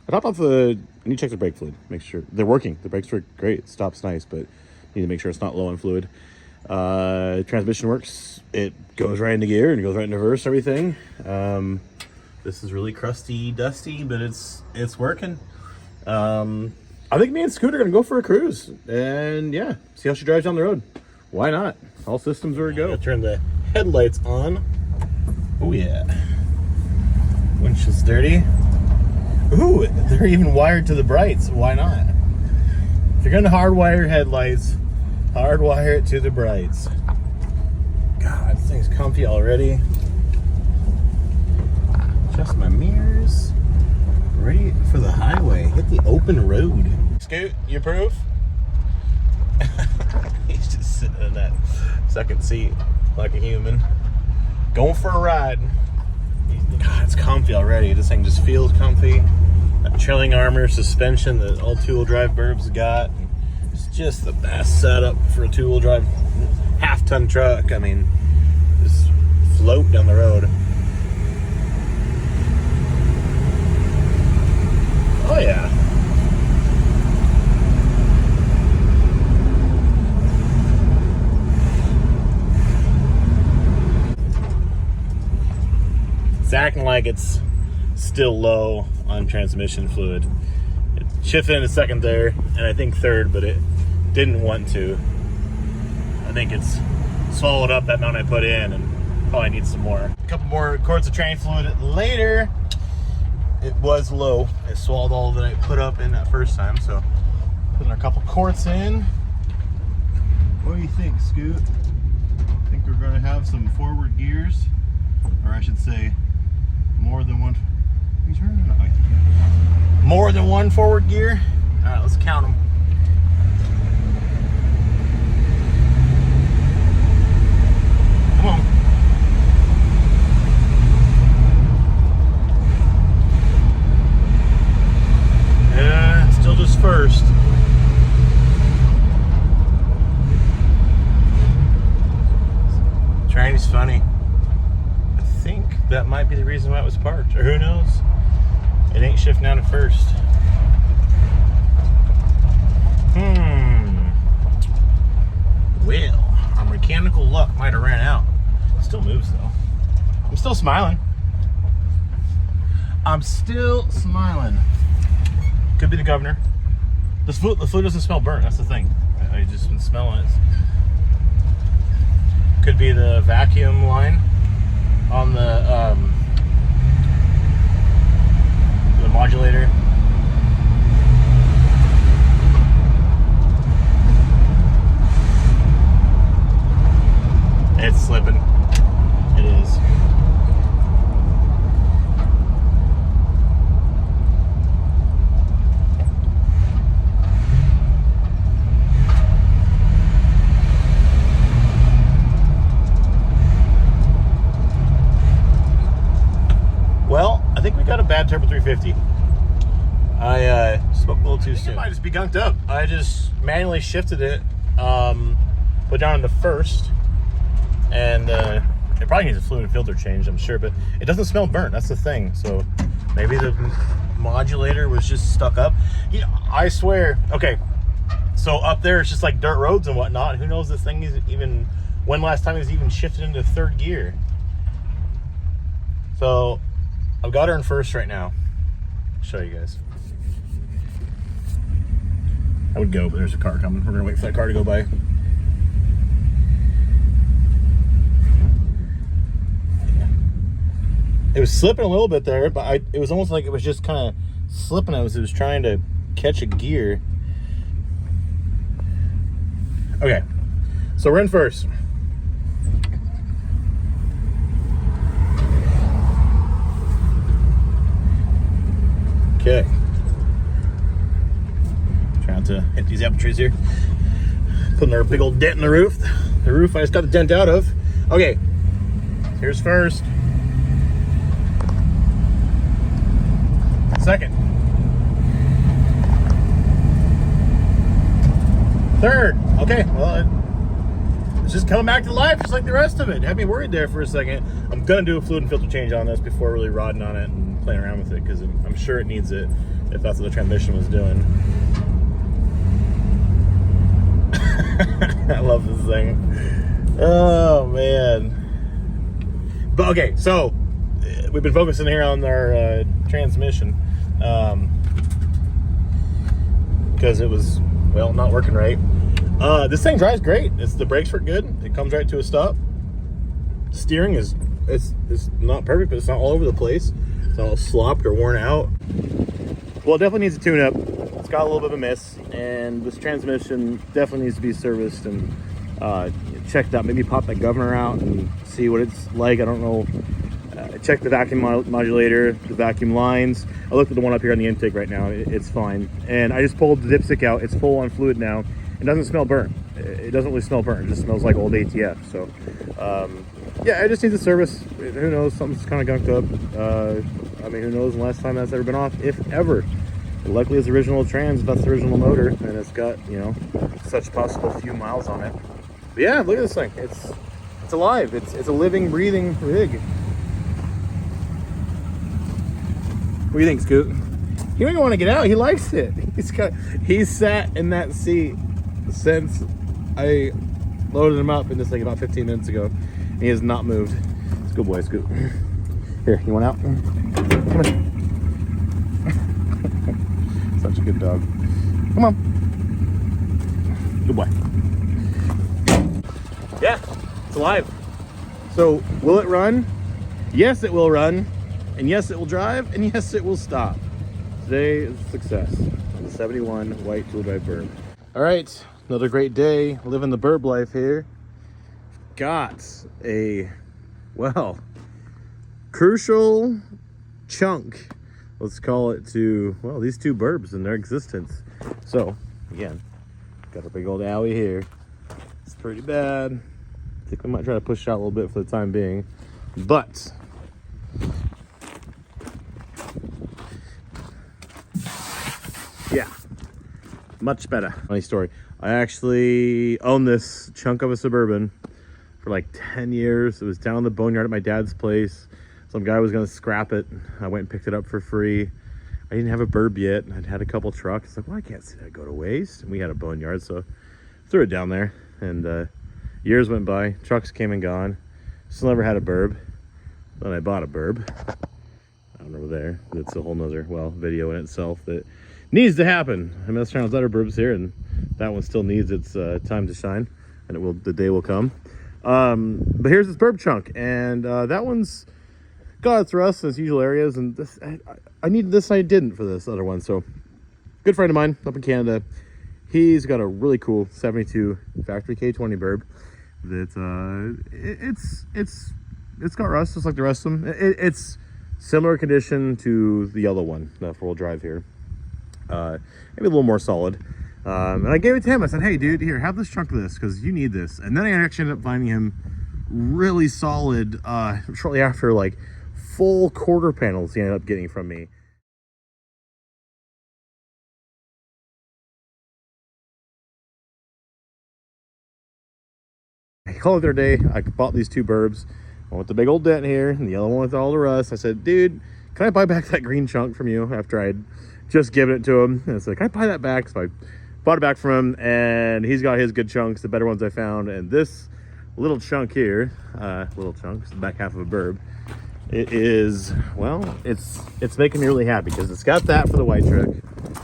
I topped off the, I need to check the brake fluid. Make sure they're working. The brakes work great. It stops nice, but need to make sure it's not low on fluid. Transmission works. It goes right into gear and goes right into reverse, everything. This is really crusty, dusty, but it's working. I think me and Scoot are gonna go for a cruise and yeah, see how she drives down the road. Why not? All systems are go. Turn the headlights on. Oh yeah. Windshield's dirty. Ooh, they're even wired to the brights. Why not? If you're gonna hardwire headlights, hardwire it to the brights. God, this thing's comfy already. Adjust my mirrors. Ready for the highway. Hit the open road. Scoot, you approve? He's just sitting in that second seat like a human. Going for a ride. God, it's comfy already. This thing just feels comfy. That trailing armor suspension that all two-wheel drive BURBs got. It's just the best setup for a two-wheel drive half-ton truck. I mean, just float down the road. Oh yeah. It's acting like it's still low on transmission fluid. It shifted into second there, and I think third, but it didn't want to. I think it's swallowed up that amount I put in and probably needs some more. A couple more quarts of train fluid later. It was low. It swallowed all that I put up in that first time, so putting a couple quarts in. What do you think, Scoot? I think we're going to have some forward gears, or I should say more than one. You turn it on. More than one forward gear. All right, let's count them. Come on. Yeah, still just first. Train's funny. I think that might be the reason why it was parked, or who knows? It ain't shifting out at first. Well, our mechanical luck might have ran out. It still moves though. I'm still smiling. I'm still smiling. Could be the governor. The fluid doesn't smell burnt. That's the thing. I just been smelling it. Could be the vacuum line on the modulator. It's slipping. It is. Well, I think we got a bad Turbo 350. I spoke a little too soon. It might just be gunked up. I just manually shifted it, put down in the first, and it probably needs a fluid and filter change, I'm sure, but it doesn't smell burnt. That's the thing. So maybe the modulator was just stuck up. You know, I swear. Okay, so up there it's just like dirt roads and whatnot. Who knows this thing is even, when last time it was even shifted into third gear. So I've got her in first right now. I'll show you guys. I would go, but there's a car coming. We're gonna wait for that car to go by. It was slipping a little bit there, but it was almost like it was just kind of slipping as it was trying to catch a gear. Okay, so we're in first. Okay. Trying to hit these apple trees here. Putting our big old dent in the roof. The roof I just got the dent out of. Okay, here's first. Second. Third. Okay, well, it's just coming back to life just like the rest of it. Had me worried there for a second. I'm gonna do a fluid and filter change on this before really rodding on it and playing around with it, because I'm sure it needs it if that's what the transmission was doing. I love this thing. Oh man. But okay, so we've been focusing here on our transmission because it was, well, not working right. This thing drives great. The brakes work good. It comes right to a stop. Steering is it's not perfect, but it's not all over the place. It's not all slopped or worn out. Well, it definitely needs a tune-up. It's got a little bit of a miss, and this transmission definitely needs to be serviced and checked out. Maybe pop that governor out and see what it's like. I don't know. Check the vacuum modulator, the vacuum lines. I looked at the one up here on the intake right now. It's fine. And I just pulled the dipstick out. It's full on fluid now. It doesn't smell burnt. It doesn't really smell burnt. It just smells like old ATF. So, yeah, it just needs a service. Who knows? Something's kind of gunked up. I mean, who knows the last time that's ever been off, if ever. Luckily it's original trans, that's the original motor, and it's got, you know, such possible few miles on it. But yeah, look at this thing. It's alive. It's a living, breathing rig. What do you think, Scoot? He don't even want to get out. He likes it. He's sat in that seat since I loaded him up in this thing about 15 minutes ago. And he has not moved. It's a good boy, Scoot. Here, you want out? Come on. Such a good dog. Come on. Good boy. Yeah, it's alive. So, will it run? Yes, it will run. And yes, it will drive. And yes, it will stop. Today is a success. The 71 white tool drive BURB. All right, another great day. Living the BURB life here. Got a, well, crucial chunk, let's call it, to, well, these two BURBs in their existence. So, again, got a big old alley here. It's pretty bad. I think we might try to push it out a little bit for the time being. But yeah, much better. Funny story. I actually own this chunk of a Suburban for like 10 years. It was down in the boneyard at my dad's place. Some guy was gonna scrap it. I went and picked it up for free. I didn't have a BURB yet. I'd had a couple trucks. It's like, well, I can't see that go to waste. And we had a boneyard, so threw it down there. And years went by, trucks came and gone. Still never had a BURB. Then I bought a BURB. I don't know there. It's a whole nother, well, video in itself that needs to happen. I messed around with other BURBs here, and that one still needs its time to shine, and it will. The day will come. But here's this BURB chunk, and that one's got its rust in its usual areas, and this, I needed this, and I didn't for this other one. So, good friend of mine up in Canada, he's got a really cool 72 factory K20 BURB. That it's got rust just like the rest of them. It's similar condition to the yellow one, the 4-wheel drive here. Maybe a little more solid. And I gave it to him. I said, hey dude, here, have this chunk of this because you need this. And then I actually ended up finding him really solid shortly after, like full quarter panels he ended up getting from me. I called it their day. I bought these two BURBs. One with the big old dent here, and the other one with all the rust. I said, dude, can I buy back that green chunk from you after I'd just given it to him? And I said, can I buy that back? So I bought it back from him, and he's got his good chunks, the better ones I found. And this little chunk here, little chunks, the back half of a BURB, it is, well, it's making me really happy because it's got that for the white truck,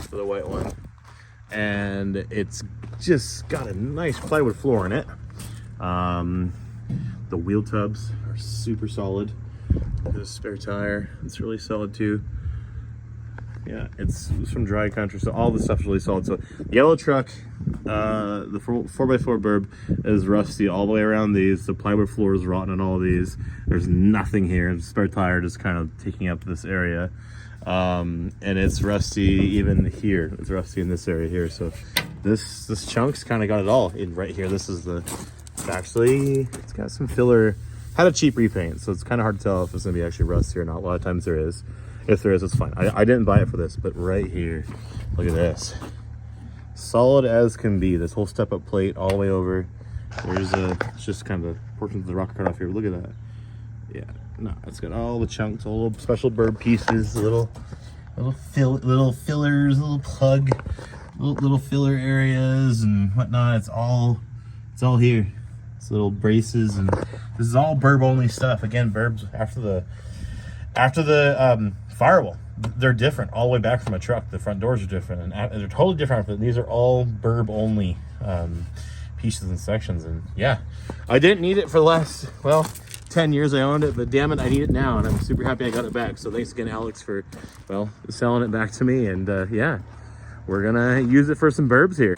for the white one. And it's just got a nice plywood floor in it. The wheel tubs are super solid. Look at this spare tire, it's really solid too. Yeah, it's from dry country, so all the stuff's really solid. So the yellow truck, the 4x4 BURB is rusty all the way around these. The plywood floor is rotten on all these. There's nothing here. The spare tire just kind of taking up this area. And it's rusty even here. It's rusty in this area here. So this chunk's kind of got it all in right here. This is the, actually, it's got some filler. Had a cheap repaint, so it's kind of hard to tell if it's gonna be actually rusty or not. A lot of times there is. If there is, it's fine. I didn't buy it for this, but right here, look at this. Solid as can be. This whole step-up plate all the way over. There's it's just kind of portions of the rocker cut off here. Look at that. Yeah, no, it's got all the chunks, all little special BURB pieces, little fillers, little plug, little filler areas and whatnot. It's all here. It's little braces, and this is all BURB only stuff. Again, BURBs after the firewall, they're different all the way back from a truck. The front doors are different, and they're totally different. But these are all BURB only pieces and sections. And yeah, I didn't need it for the last, well, 10 years I owned it, but damn it, I need it now, and I'm super happy I got it back. So thanks again, Alex, for, well, selling it back to me. And yeah, we're gonna use it for some BURBs here.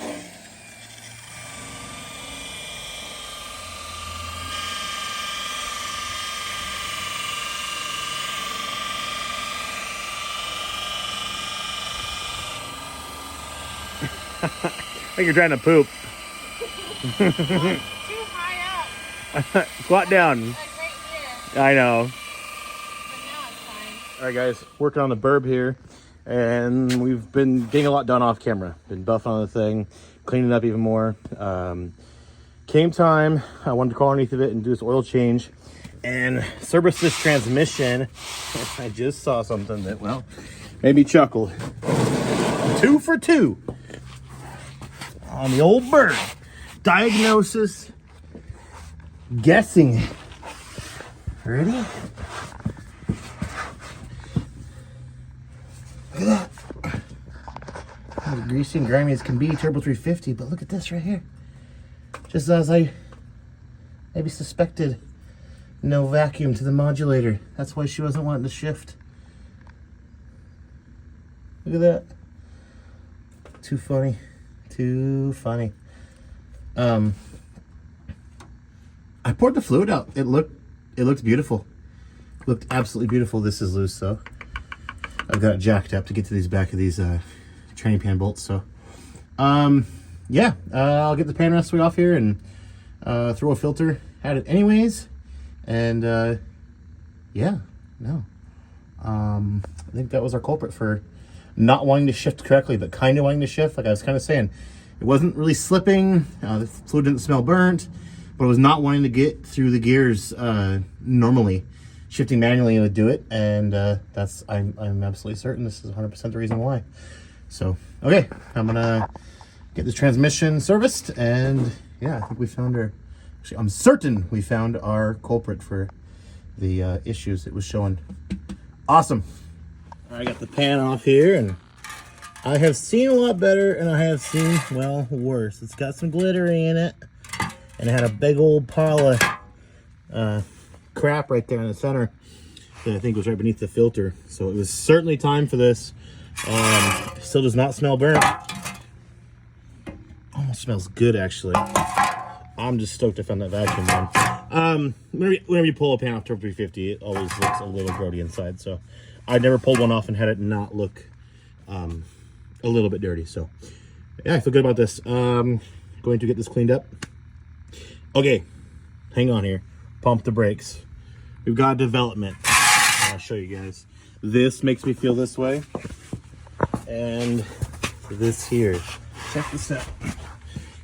I think you're trying to poop. Too high up. Squat down. Like right here. I know. But now it's fine. All right, guys, working on the BURB here. and we've been getting a lot done off camera. Been buffing on the thing, cleaning up even more. Came time, I wanted to crawl underneath of it and do this oil change and service this transmission. I just saw something that, well, made me chuckle. 2 for 2 on the old BURB. Diagnosis, guessing. Ready? Look at that. As greasy and grimy as can be, Turbo 350, but look at this right here. Just as I maybe suspected, no vacuum to the modulator. That's why she wasn't wanting to shift. Look at that. Too funny. Too funny. I poured the fluid out. It looked beautiful. Looked absolutely beautiful. This is loose though. I've got it jacked up to get to these back of these training pan bolts. So yeah, I'll get the pan rest way off here and throw a filter at it anyways. And yeah, no. I think that was our culprit for not wanting to shift correctly, but kind of wanting to shift. Like I was kind of saying, it wasn't really slipping. The fluid didn't smell burnt, but it was not wanting to get through the gears normally. Shifting manually would do it, and I'm absolutely certain this is 100% the reason why. So, okay, I'm gonna get this transmission serviced, and yeah, I think we found our, actually, I'm certain we found our culprit for the issues it was showing. Awesome. I got the pan off here, and I have seen a lot better, and I have seen, well, worse. It's got some glittering in it, and it had a big old pile of crap right there in the center that I think was right beneath the filter. So it was certainly time for this. Still does not smell burnt. Almost smells good, actually. I'm just stoked I found that vacuum one. Whenever you pull a pan off Turbo 350, it always looks a little grody inside. So I never pulled one off and had it not look a little bit dirty. So yeah, I feel good about this. Going to get this cleaned up. Okay, hang on here. Pump the brakes. We've got development. I'll show you guys. This makes me feel this way. And this here. Check this out.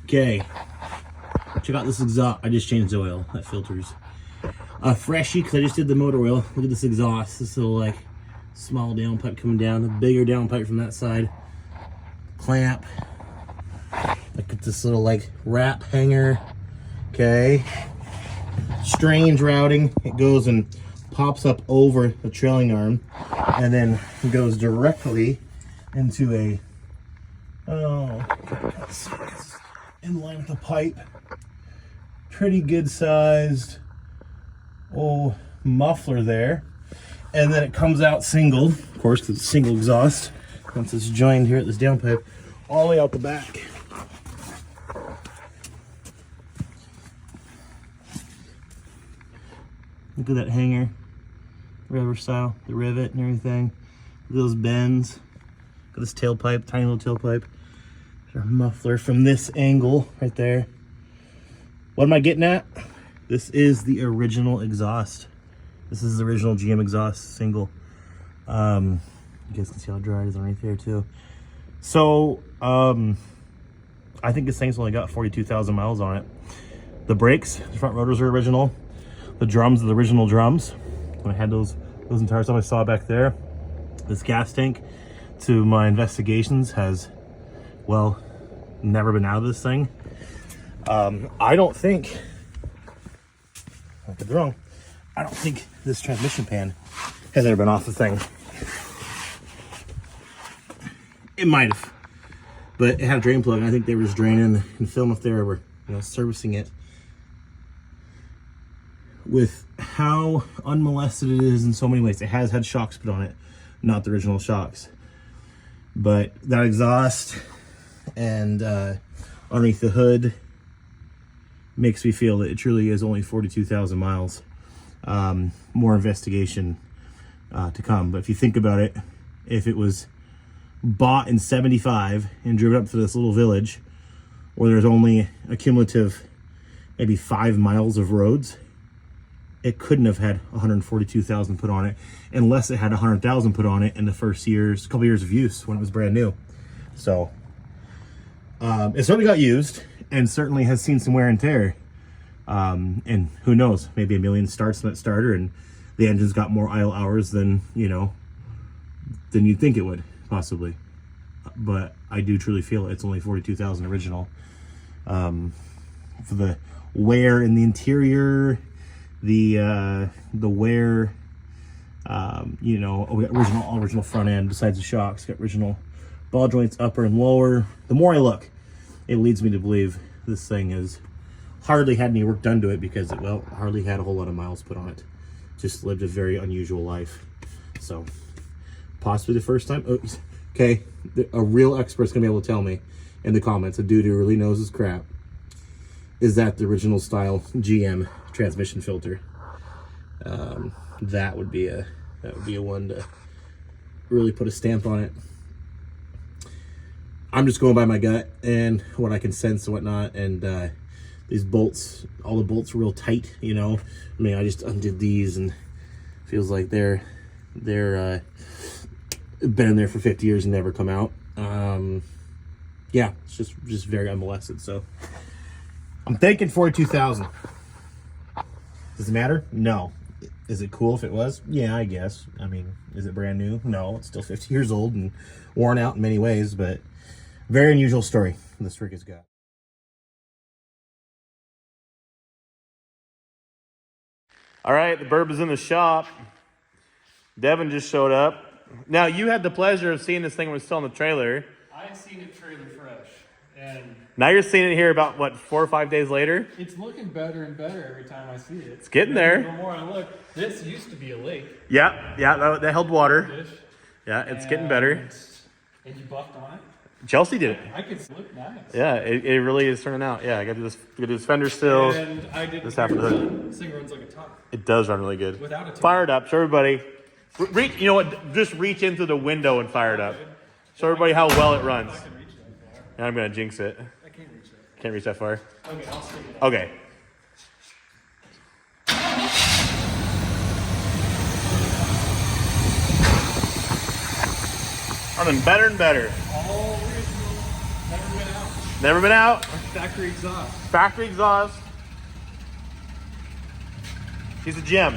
Okay. Check out this exhaust. I just changed the oil. That filter's a freshie because I just did the motor oil. Look at this exhaust. This little like small downpipe coming down. A bigger downpipe from that side. Clamp. Look at this little like wrap hanger. Okay. Strange routing. It goes and pops up over the trailing arm and then goes directly into a, in line with the pipe. Pretty good sized muffler there. And then it comes out single, of course, because it's single exhaust. Once it's joined here at this downpipe, all the way out the back. Look at that hanger, rubber style, the rivet and everything. Look at those bends. Look at this tailpipe, tiny little tailpipe. There's our muffler from this angle right there. What am I getting at? This is the original exhaust. This is the original GM exhaust single. You guys can see how dry it is right there too. So, I think this thing's only got 42,000 miles on it. The brakes, the front rotors are original. The drums are the original drums. When I had those entire stuff I saw back there. This gas tank, to my investigations, has, well, never been out of this thing. I don't think, I could be wrong, I don't think this transmission pan has ever been off the thing. It might have, but it had a drain plug, and I think they were just draining and film if they were, servicing it. With how unmolested it is in so many ways. It has had shocks put on it, not the original shocks. But that exhaust and underneath the hood makes me feel that it truly is only 42,000 miles. More investigation to come. But if you think about it, if it was bought in 75 and driven up to this little village where there's only a cumulative maybe 5 miles of roads, it couldn't have had 142,000 put on it unless it had 100,000 put on it in the first couple years of use when it was brand new. So it certainly got used and certainly has seen some wear and tear. And who knows, maybe a million starts on that starter and the engine's got more idle hours than, you know, than you'd think it would possibly. But I do truly feel it's only 42,000 original. For the wear in the interior, the wear, you know, we got original front end besides the shocks, got original ball joints upper and lower. The more I look, it leads me to believe this thing has hardly had any work done to it because it, well, hardly had a whole lot of miles put on it. Just lived a very unusual life. So possibly the first time. Oh, okay, a real expert's gonna be able to tell me in the comments, a dude who really knows his crap, is that the original style GM transmission filter. That would be a one to really put a stamp on it. I'm just going by my gut and what I can sense and whatnot, and these bolts, all the bolts are real tight, you know. I mean, I just undid these and feels like they're been in there for 50 years and never come out. Yeah, it's just very unmolested. So I'm thinking 42,000. Does it matter? No. Is it cool if it was? Yeah, I guess. I mean, is it brand new? No, it's still 50 years old and worn out in many ways, but very unusual story this rig has got. All right, the BURB is in the shop. Devin just showed up. Now, you had the pleasure of seeing this thing when it was still in the trailer. I seen it trailer fresh, and Now you're seeing it here about, what, 4 or 5 days later? it's looking better and better every time I see it. It's getting there. The more I look, this used to be a lake Yeah, that held water. dish. Yeah, it's getting better. And you buffed on it. Chelsea did it. I could look nice. Yeah, it really is turning out. Yeah, I got to do this fender still. And I did This happened to the This thing runs like a top. It does run really good. Without a tune. Fire it up. Show everybody. Reach, you know what? Just reach into the window and fire it up. Show everybody how well it runs. I can reach that far. And I'm going to jinx it. I can't reach that. Can't reach that far. Okay, I'll stick it. Okay. Running better and better. All original. Never been out. Never been out. Factory exhaust. Factory exhaust. She's a gem.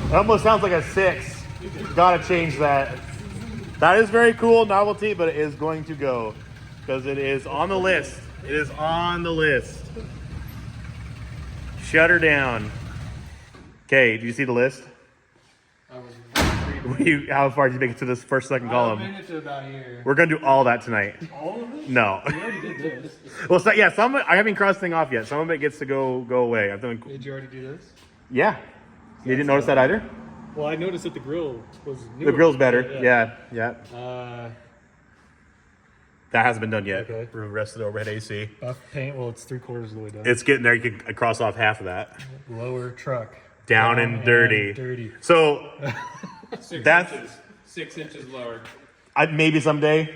It almost sounds like a 6. Gotta change that. That is very cool, novelty, but it is going to go because it is on the list. It is on the list. Shut her down. Okay, do you see the list? I was How far did you make it to this first, second I column? made it to about here. We're gonna do all that tonight. All of it? No. We already did this. Well, so, yeah, some of it, I haven't crossed the thing off yet. Some of it gets to go away. I'm doing. Did you already do this? Yeah. You didn't notice that either? Well, I noticed that the grill was new. The grill's better. Yeah. That hasn't been done yet. Okay. For the rest of the overhead AC. Buff paint. Well, it's 3/4 of the way done. It's getting there. You can cross off half of that. Lower truck. Down and dirty. Dirty. So 6 That's- inches. 6 inches lower. maybe someday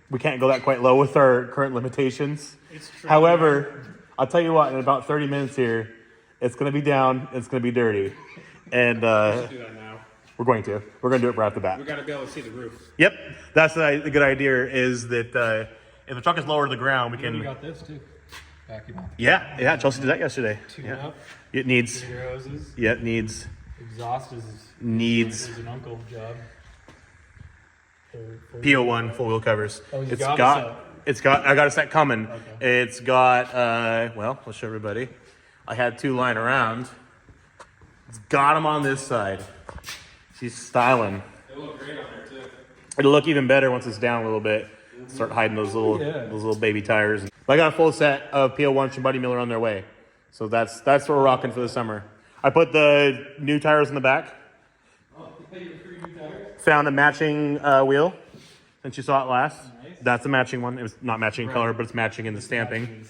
we can't go that quite low with our current limitations. It's true. However, I'll tell you what, in about 30 minutes here, it's going to be down, it's going to be dirty. And Do that now. we're going to do it right off the bat. We gotta be able to see the roof. Yep, that's a good idea. Is that if the truck is lower to the ground, we You can. got this too. Vacuum. Yeah. Chelsea did that yesterday. Tune Yeah. up. It needs. Your hoses. Yeah, it needs. Exhaust is an uncle job. PO1 full wheel covers. Oh, you It's got got. a set. It's got. I got a set coming. Okay. It's got. Well, let's show everybody. I had 2 lying around. It's got them on this side. She's styling. They look great on there too. It'll look even better once it's down a little bit. Start hiding those little baby tires. But I got a full set of PO1 from Buddy Miller on their way. So that's what we're rocking for the summer. I put the new tires in the back. Found a matching wheel since you saw it last. Nice. That's a matching one. It was not matching in color, but it's matching in the stamping.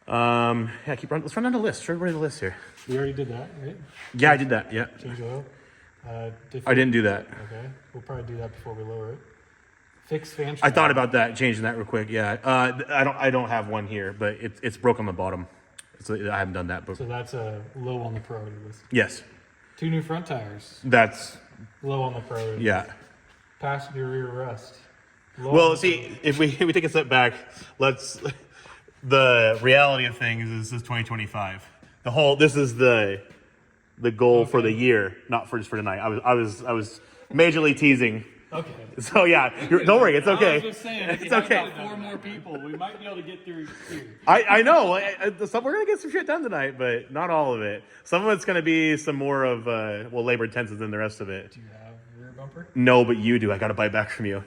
Yeah, keep running. Let's run down the list. Show everybody the list here. We already did that, right? Yeah, I did that. Yeah, Change oil. I didn't do that. Okay. We'll probably do that before we lower it. Fix fan. I thought about that, changing that real quick. Yeah, I don't have one here, but it's broke on the bottom. So I haven't done that, but So that's a low on the priority list. yes, 2 new front tires, that's low on the priority. yeah. Passenger rear rest. Low on Well, the see, if we take a step back, let's. The reality of things is this is 2025. This is the goal for the year, not for just for tonight. I was majorly teasing. Okay. So yeah, don't worry, it's I was okay. just saying, if It's you have okay. about 4 more people, we might be able to get through here. I know. We're gonna get some shit done tonight, but not all of it. Some of it's gonna be some more of labor intensive than the rest of it. Do you have rear bumper? No, but you do. I gotta buy back from you.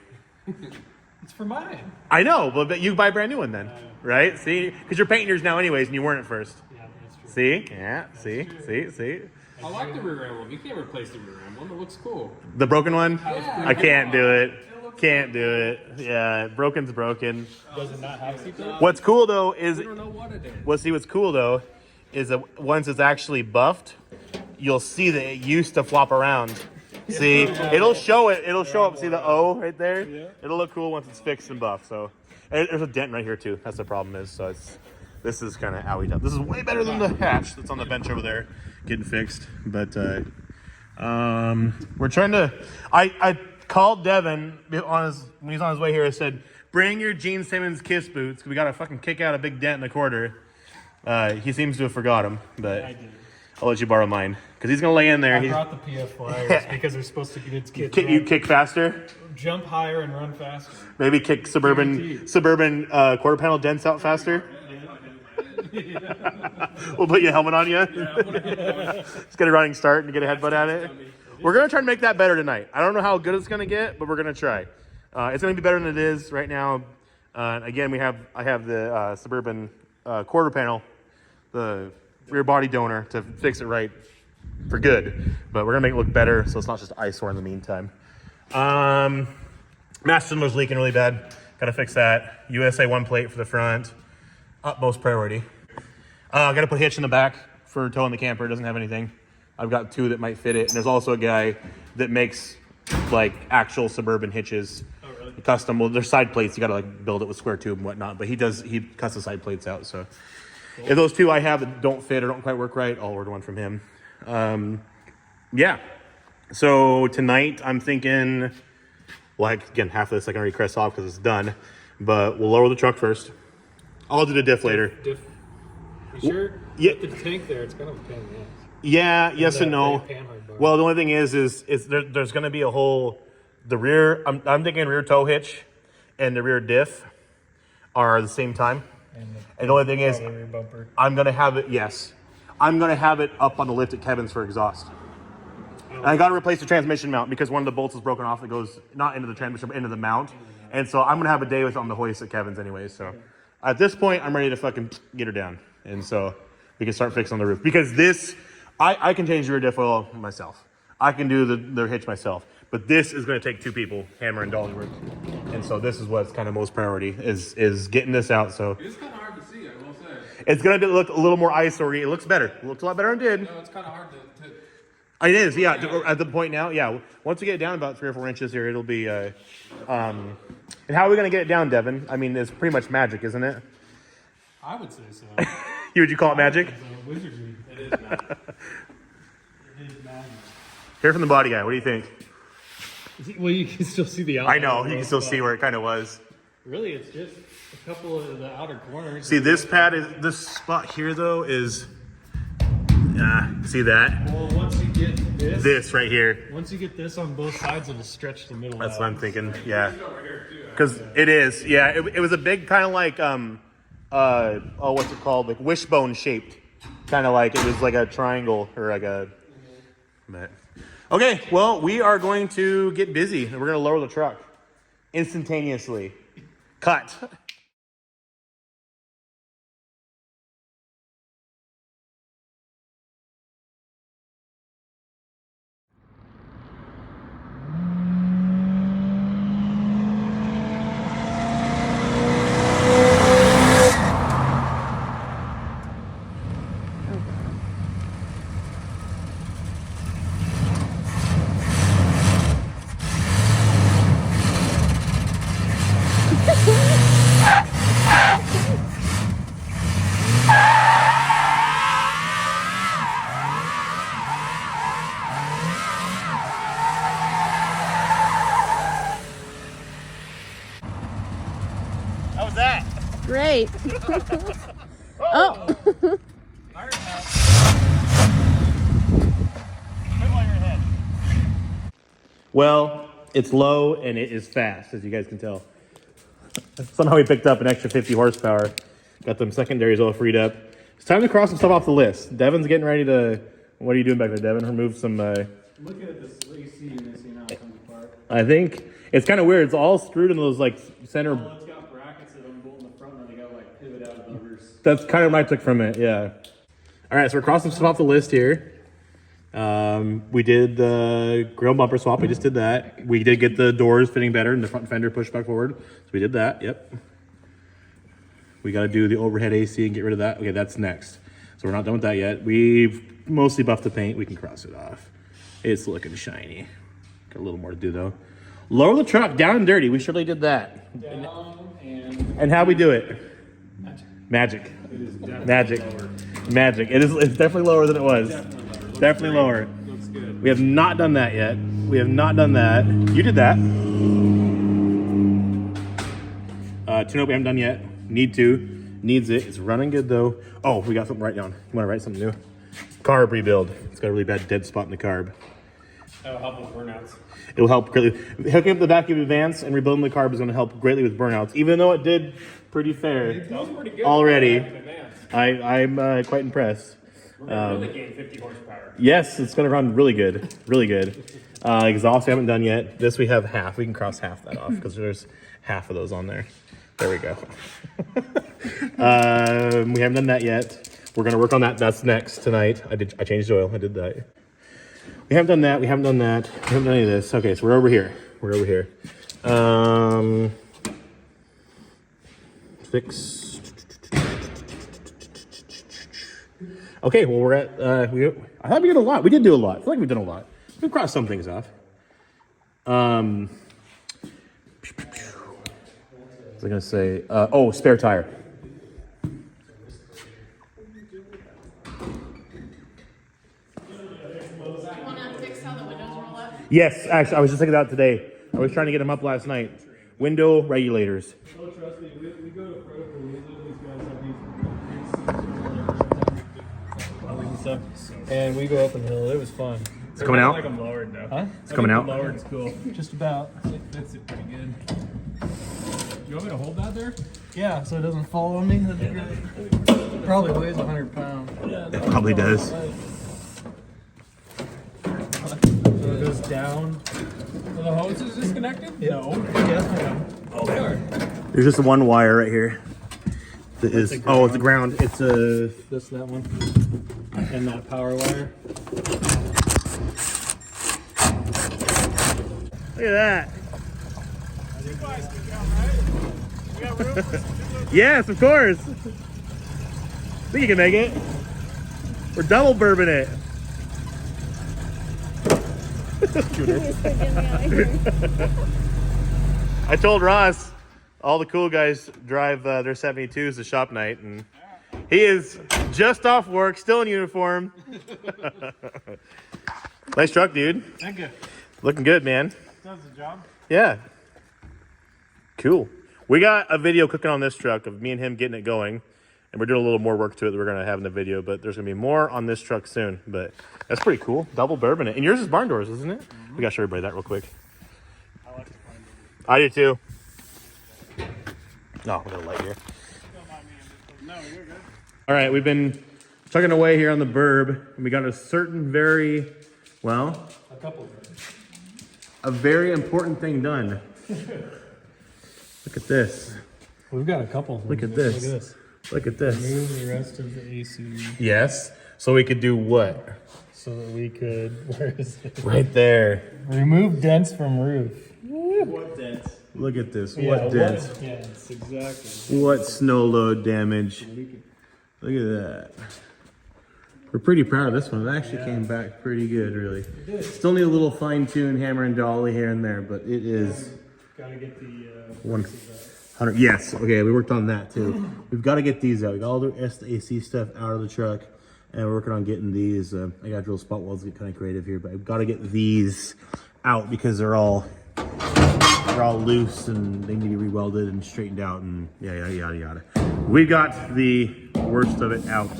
It's for mine. I know, but you buy a brand new one then, right? See, because you're painting yours now anyways, and you weren't at first. Yeah, that's true. See, yeah, see. I like the rear end one. You can't replace the rear end one. It looks cool. The broken one? Yeah. I can't do it. Can't do it. Yeah, broken's broken. Does it not have seatbelt? What's cool though is, I don't know what it is. what's cool though is that once it's actually buffed, you'll see that it used to flop around. See, it'll show it. It'll show up. See the O right there? Yeah. It'll look cool once it's fixed and buffed. So, and there's a dent right here too. That's the problem is. So this is kind of owie up. This is way better than the hatch that's on the bench over there getting fixed. But we're trying to. I called Devin when he's on his way here. I said, "Bring your Gene Simmons Kiss boots. 'Cause we got to fucking kick out a big dent in the quarter." He seems to have forgot them, but I did. I'll let you borrow mine because he's gonna lay in there. I brought the PF flyers because they're supposed to get its kids. You kick faster. Jump higher and run faster. Maybe kick Suburban quarter panel dents out faster. We'll put your helmet on you. Just get a running start and get a headbutt at it. We're gonna try and make that better tonight. I don't know how good it's gonna get, but we're gonna try. It's gonna be better than it is right now. Again, I have the Suburban quarter panel, the rear body donor to fix it right for good. But we're gonna make it look better, so it's not just eyesore in the meantime. Master cylinder's leaking really bad. Gotta fix that. USA 1 plate for the front. Utmost priority. Gotta put hitch in the back for towing the camper. It doesn't have anything. I've got 2 that might fit it. And there's also a guy that makes like actual Suburban hitches. Oh, really? Custom. Well, they're side plates. You gotta like build it with square tube and whatnot. But he cuts the side plates out. So if those 2 I have that don't fit or don't quite work right, I'll order one from him. Yeah. So tonight I'm thinking, well, again, half of this I can already crest off because it's done. But we'll lower the truck first. I'll do the diff later. You sure? Yeah. With the tank there, it's kind of a pain in the ass. Yeah, yes and no. that panhard bar. Well, the only thing is there's going to be a whole, the rear, I'm thinking rear tow hitch and the rear diff are the same time. And the only thing is, Probably rear bumper. I'm going to have it, yes. I'm going to have it up on the lift at Kevin's for exhaust. And I got to replace the transmission mount because one of the bolts is broken off. It goes not into the transmission, but into the mount. And so I'm going to have a day with it on the hoist at Kevin's anyways. So at this point, I'm ready to fucking get her down. And so we can start fixing on the roof. Because this, I can change the rear diff oil myself. I can do the hitch myself. But this is going to take 2 people, hammer and dolly work. And so this is what's kind of most priority is getting this out. So It's kind of hard to see, I will say. it's going to look a little more eyesore-y. It looks better. It looks a lot better than it did. No, it's kind of hard to It is, yeah. At the point now, yeah. Once we get it down about 3 or 4 inches here, it'll be. And how are we going to get it down, Devin? I mean, it's pretty much magic, isn't it? I would say so. Would you call it magic? It's a wizardry. It is magic. It is magic. Hear from the body guy. What do you think? Well, you can still see the I know. You can still see where it kind of was. Really, it's just a couple of the outer corners. See, this spot here, though, is. See that? Well, once you get this, This right here. once you get this on both sides, it'll stretch the middle. That's out. what I'm thinking. Yeah. Because it is. Yeah. It was a big kind of like what's it called? Like wishbone shaped. Kind of like it was like a triangle or like a. But. Okay. Well, we are going to get busy and we're going to lower the truck instantaneously. Cut. Hey. Oh. Well, it's low and it is fast, as you guys can tell. Somehow we picked up an extra 50 horsepower. Got them secondaries all freed up. It's time to cross some stuff off the list. Devin's getting ready to... What are you doing back there, Devin? Remove some... Looking at this AC and seeing how it comes apart. I think it's kind of weird. It's all screwed in those like center... Well, it's got brackets that unbolt in the front and they got like pivot out of the reverse. That's kind of what I took from it, yeah. All right, so we're crossing stuff off the list here. We did the grill bumper swap. We just did that. We did get the doors fitting better and the front fender pushed back forward. So we did that, yep. We got to do the overhead AC and get rid of that. Okay, that's next. So we're not done with that yet. We've mostly buffed the paint. We can cross it off. It's looking shiny. Got a little more to do though. Lower the truck, down and dirty. We surely did that. Down And how we do it? Magic. it is definitely Magic. lower. Magic. It's definitely lower than it was. Definitely lower. Looks good. We have not done that yet. We have not done that. You did that. Tune-up we haven't done yet. Need to. Needs it. It's running good though. Oh, we got something to write down. You want to write something new? Carb rebuild. It's got a really bad dead spot in the carb. That'll help with burnouts. It will help greatly. Hooking up the vacuum advance and rebuilding the carb is going to help greatly with burnouts, even though it did pretty fair That was pretty good. already. In advance. I'm quite impressed. We're gonna really gain 50 horsepower. Yes, it's going to run really good. Really good. Exhaust we haven't done yet. This we have half. We can cross half that off because there's half of those on there. There we go. We haven't done that yet. We're going to work on that. That's next tonight. I changed oil. I did that. We haven't done that. We haven't done that. We haven't done any of this. Okay, so we're over here. We're over here. Fix. Okay, well we're at. I thought we did a lot. We did do a lot. I feel like we've done a lot. We've crossed some things off. What was I gonna say? Spare tire. Yes, actually, I was just thinking about today. I was trying to get them up last night. Window regulators. Oh, trust me, we go to critical. These guys have these and we go up a hill. It was fun. It's coming out. Like I'm lowered now. Huh? It's coming out. Lowered's cool. Just about. It fits it pretty good. You want me to hold that there? Yeah, so it doesn't fall on me. That'd be great. Probably weighs 100 pounds. Yeah, It probably does. So it goes down. Are the hoses disconnected? No. Yeah. Oh, they are. There's just one wire right here. That is. Oh, it's a ground. It's a. This, that one. And that power wire. Look at that. Yes, of course. I think you can make it. We're double bourbon it. I told Ross all the cool guys drive their 72s to shop night, and he is just off work, still in uniform. Nice truck, dude. Thank you. Looking good, man. Does the job. Yeah. Cool. We got a video cooking on this truck of me and him getting it going, and we're doing a little more work to it that we're going to have in the video, but there's going to be more on this truck soon. But that's pretty cool. Double bourbon it. And yours is barn doors, isn't it? We got to show everybody that real quick. I like the barn doors. I do too. Oh, we got a light here. No, you're good. All right, we've been chugging away here on the BURB, and we got a certain A couple of them. a very important thing done. Look at this. We've got a couple. Of them. Look at this. Look at this. Look at this. Remove the rest of the AC Yes. So we could do what? so that we could. Where is it? Right there. Remove dents from roof. What dents? Look at this. What dents? What dents? Exactly. What snow load damage? Look at that. We're pretty proud of this one. It actually came back pretty good, really. It did. Still need a little fine tune, hammer and dolly here and there, but it is Gotta get the. 100. Yes. Okay, we worked on that too. We've got to get these out. We got all the AC stuff out of the truck, and we're working on getting these. I got to drill spot welds to get kind of creative here, but I've got to get these out because they're all they're all loose and they need to be rewelded and straightened out and yada, yada, yada. We got the worst of it out,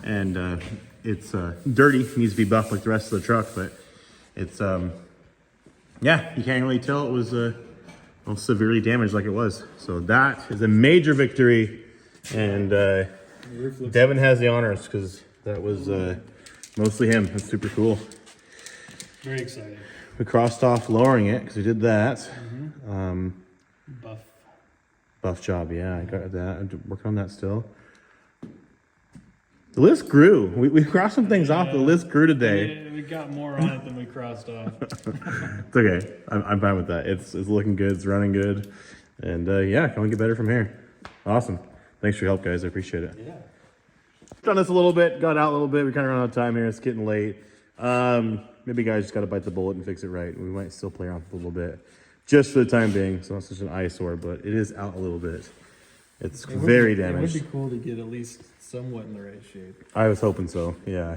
and it's dirty, needs to be buffed like the rest of the truck, but it's, yeah, you can't really tell it was well, severely damaged like it was. So that is a major victory, and Devin has the honors because that was mostly him. That's super cool. Very exciting. We crossed off lowering it because we did that. Buff job, yeah, I got that. I'm working on that still. The list grew. We crossed some things off. The list grew today. We got more on it than we crossed off. It's okay. I'm fine with that. It's looking good. It's running good. And yeah, can we get better from here? Awesome. Thanks for your help, guys. I appreciate it. Yeah. Done this a little bit. Got out a little bit. We kind of run out of time here. It's getting late. Maybe guys just got to bite the bullet and fix it right. We might still play around with it a little bit. Just for the time being. So it's not such an eyesore, but it is out a little bit. It's very damaged. It would be cool to get at least somewhat in the right shape. I was hoping so, yeah.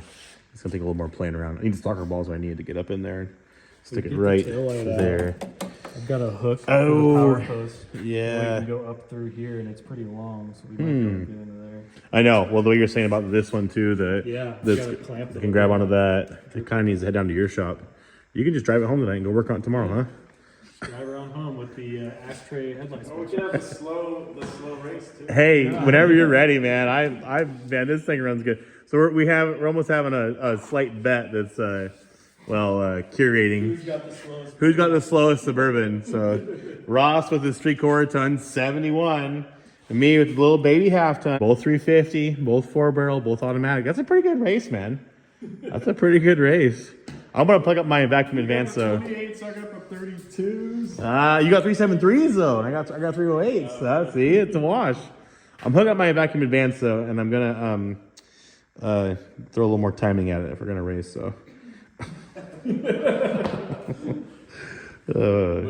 It's gonna take a little more playing around. I need stalker balls when I need to get up in there and stick it right there. I've got a hook for Oh, the power post. yeah. We can go up through here, and it's pretty long, so we might go into there. I know. Well, the way you're saying about this one too, Yeah, that's gotta clamp you it can grab onto that. It kind of needs to head down to your shop. You can just drive it home tonight and go work on it tomorrow, huh? Drive around home with the ashtray headlights. We could have the slow race too. Hey, whenever you're ready, man. Man, this thing runs good. So we're almost having a slight bet that's curating. Who's got the slowest Suburban? So Ross with his 3/4 ton 71, and me with the little baby half ton. Both 350, both 4-barrel, both automatic. That's a pretty good race, man. That's a pretty good race. I'm gonna plug up my vacuum advance though. 28s, I got the 32s. You got 373s though, and I got 308s. So see, it's a wash. I'm hooking up my vacuum advance though, and I'm gonna throw a little more timing at it if we're gonna race. So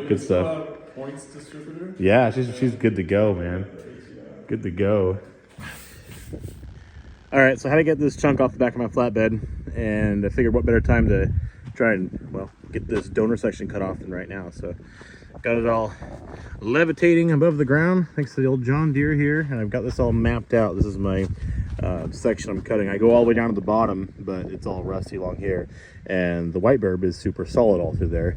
good stuff. Points distributor. Yeah, she's good to go, man. Good to go. All right, so how to get this chunk off the back of my flatbed, and I figured what better time to try and, well, get this donor section cut off than right now. So got it all levitating above the ground thanks to the old John Deere here, and I've got this all mapped out. This is my section I'm cutting. I go all the way down to the bottom, but it's all rusty along here, and the white BURB is super solid all through there.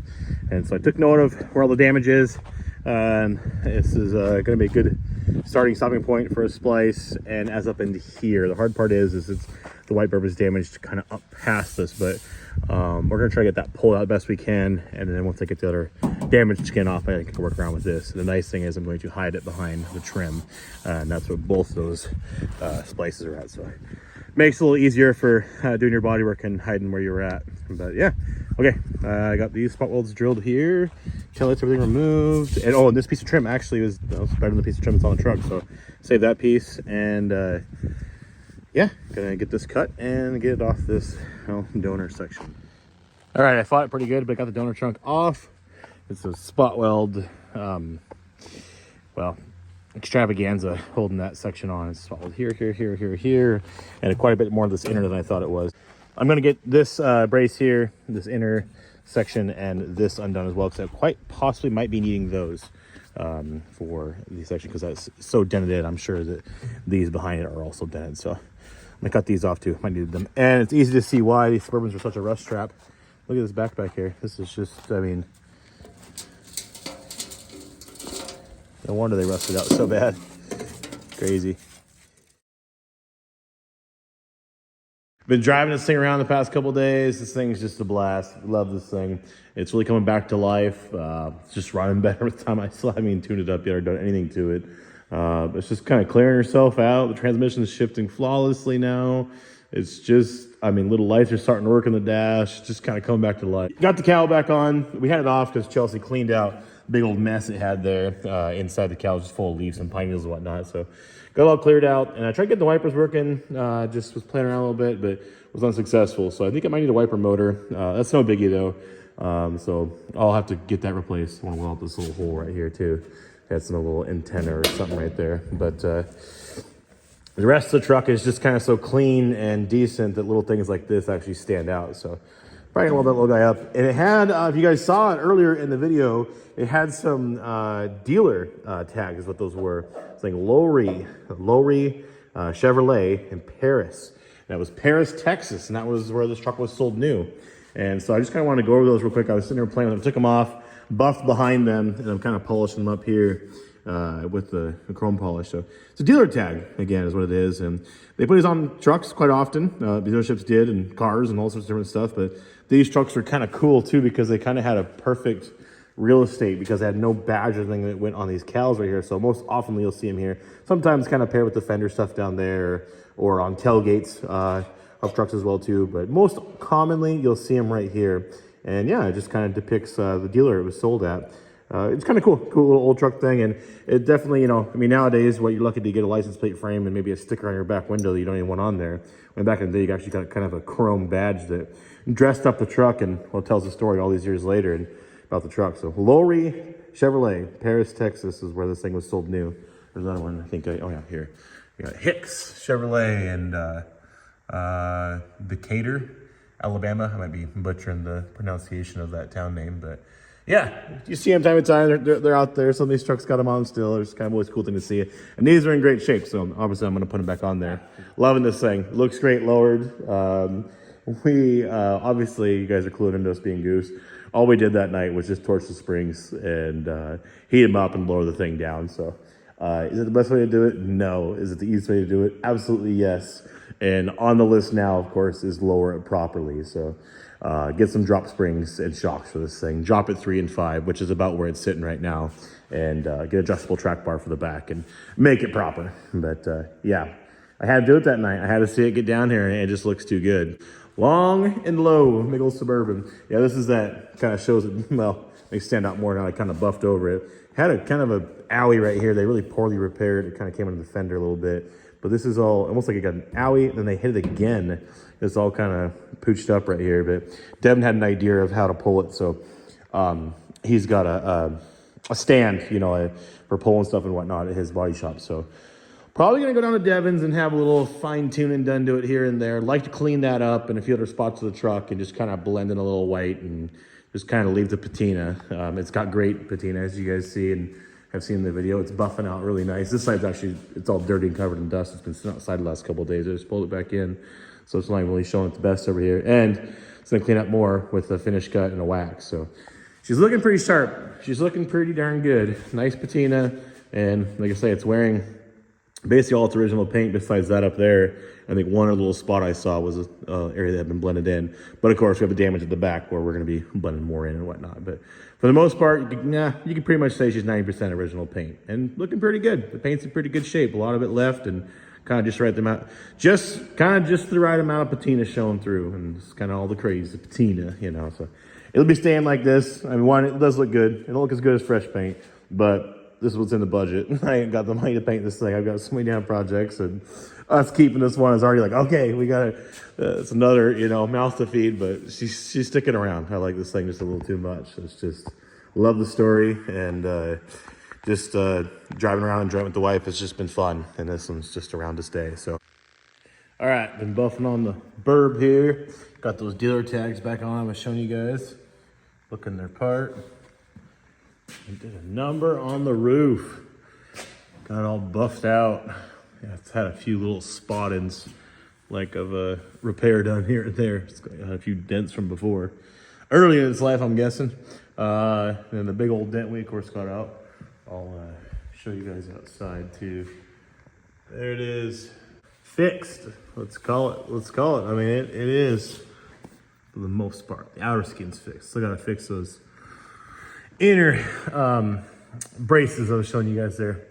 And so I took note of where all the damage is, and this is going to be a good stopping point for a splice. And as up into here, the hard part is it's the white BURB is damaged kind of up past this, but we're gonna try to get that pulled out best we can, and then once I get the other damaged skin off, I can work around with this. And the nice thing is I'm going to hide it behind the trim, and that's what both of those splices are at. So it makes it a little easier for doing your body work and hiding where you're at. But yeah, okay, I got these spot welds drilled here, taillights, everything removed, and oh, and this piece of trim actually was better than the piece of trim that's on the truck, so save that piece. And yeah, gonna get this cut and get it off this donor section. All right, I fought it pretty good, but I got the donor trunk off. It's a spot weld, well, extravaganza holding that section on. It's spot weld here, and quite a bit more of this inner than I thought it was. I'm gonna get this brace here, this inner section, and this undone as well, because I quite possibly might be needing those for the section, because that's so dented in. I'm sure that these behind it are also dented, so I'm gonna cut these off too. Might need them. And it's easy to see why these Suburbans are such a rust trap. Look at this back here. This is just, I mean, no wonder they rusted out so bad. Crazy. Been driving this thing around the past couple days. This thing's just a blast. Love this thing. It's really coming back to life. It's just running better with time. I still haven't even tuned it up yet or done anything to it. It's just kind of clearing herself out. The transmission is shifting flawlessly now. It's just, I mean, little lights are starting to work in the dash. Just kind of coming back to life. Got the cowl back on. We had it off because Chelsea cleaned out the big old mess it had there inside the cowl, just full of leaves and pine needles and whatnot. So got it all cleared out, and I tried to get the wipers working. Just was playing around a little bit, but was unsuccessful. So I think I might need a wiper motor. That's no biggie though. So I'll have to get that replaced. I want to weld this little hole right here too. Had some little antenna or something right there. But the rest of the truck is just kind of so clean and decent that little things like this actually stand out. So Probably gonna load that little guy up. And it had, if you guys saw it earlier in the video, it had some dealer tags, is what those were. It's like Lowry, Chevrolet in Paris. And that was Paris, Texas, and that was where this truck was sold new. And so I just kind of wanted to go over those real quick. I was sitting there playing with them, took them off, buffed behind them, and I'm kind of polishing them up here with the chrome polish. So it's a dealer tag, again, is what it is. And they put these on trucks quite often. Dealerships did, and cars and all sorts of different stuff. But these trucks are kind of cool too because they kind of had a perfect real estate because they had no badge or anything that went on these cals right here. So most often you'll see them here. Sometimes kind of paired with the fender stuff down there or on tailgates of trucks as well too. But most commonly you'll see them right here. And yeah, it just kind of depicts the dealer it was sold at. It's kind of cool little old truck thing. And it definitely, you know, I mean, nowadays, what you're lucky to get a license plate frame and maybe a sticker on your back window that you don't even want on there. When back in the day, you actually got kind of a chrome badge that dressed up the truck and tells the story all these years later and about the truck. So Lowry Chevrolet, Paris, Texas is where this thing was sold new. There's another one, I think, oh yeah, here. We got Hicks Chevrolet and Decatur, Alabama. I might be butchering the pronunciation of that town name, but yeah, you see them time to time. They're out there. Some of these trucks got them on still. It's kind of always a cool thing to see. And these are in great shape, so obviously I'm going to put them back on there. Loving this thing. Looks great lowered. We obviously, you guys are clued into us being Goose. All we did that night was just torch the springs and heat them up and lower the thing down. So is it the best way to do it? No. Is it the easiest way to do it? Absolutely yes. And on the list now, of course, is lower it properly. So get some drop springs and shocks for this thing. Drop it 3 and 5, which is about where it's sitting right now. And get adjustable track bar for the back and make it proper. But yeah, I had to do it that night. I had to see it get down here and it just looks too good. Long and low, big old Suburban. Yeah, this is that kind of shows it, well, they stand out more now. I kind of buffed over it. Had a kind of a alley right here. They really poorly repaired. It kind of came into the fender a little bit. But this is all almost like it got an alley, then they hit it again. It's all kind of pooched up right here. But Devin had an idea of how to pull it. So he's got a stand, you know, for pulling stuff and whatnot at his body shop. So probably going to go down to Devin's and have a little fine tuning done to it here and there. Like to clean that up and a few other spots of the truck and just kind of blend in a little white and just kind of leave the patina. It's got great patina, as you guys see and have seen in the video. It's buffing out really nice. This side's actually, it's all dirty and covered in dust. It's been sitting outside the last couple of days. I just pulled it back in. So it's not really showing it the best over here. And it's going to clean up more with a finish cut and a wax. So she's looking pretty sharp. She's looking pretty darn good. Nice patina. And like I say, it's wearing basically all its original paint besides that up there. I think one little spot I saw was an area that had been blended in. But of course, we have the damage at the back where we're going to be blending more in and whatnot. But for the most part, you can pretty much say she's 90% original paint. And looking pretty good. The paint's in pretty good shape. A lot of it left and kind of just right amount. Just the right amount of patina showing through. And it's kind of all the craze, the patina, you know. So it'll be staying like this. I mean, one, it does look good. It don't look as good as fresh paint. But this is what's in the budget. I ain't got the money to paint this thing. I've got so many damn projects, and us keeping this one is already like, okay, we got it's another, you know, mouth to feed, but she's sticking around. I like this thing just a little too much. It's just, love the story, and just driving around and enjoying with the wife has just been fun, and this one's just around to stay. So, all right, been buffing on the BURB here. Got those dealer tags back on. I was showing you guys, looking their part. We did a number on the roof. Got it all buffed out. Yeah, it's had a few little spottings, like of a repair done here and there. It's got a few dents from before. Early in its life, I'm guessing. And the big old dent we, of course, got out. I'll show you guys outside, too. There it is. Fixed. Let's call it. I mean, it is, for the most part. The outer skin's fixed. Still got to fix those inner braces I was showing you guys there.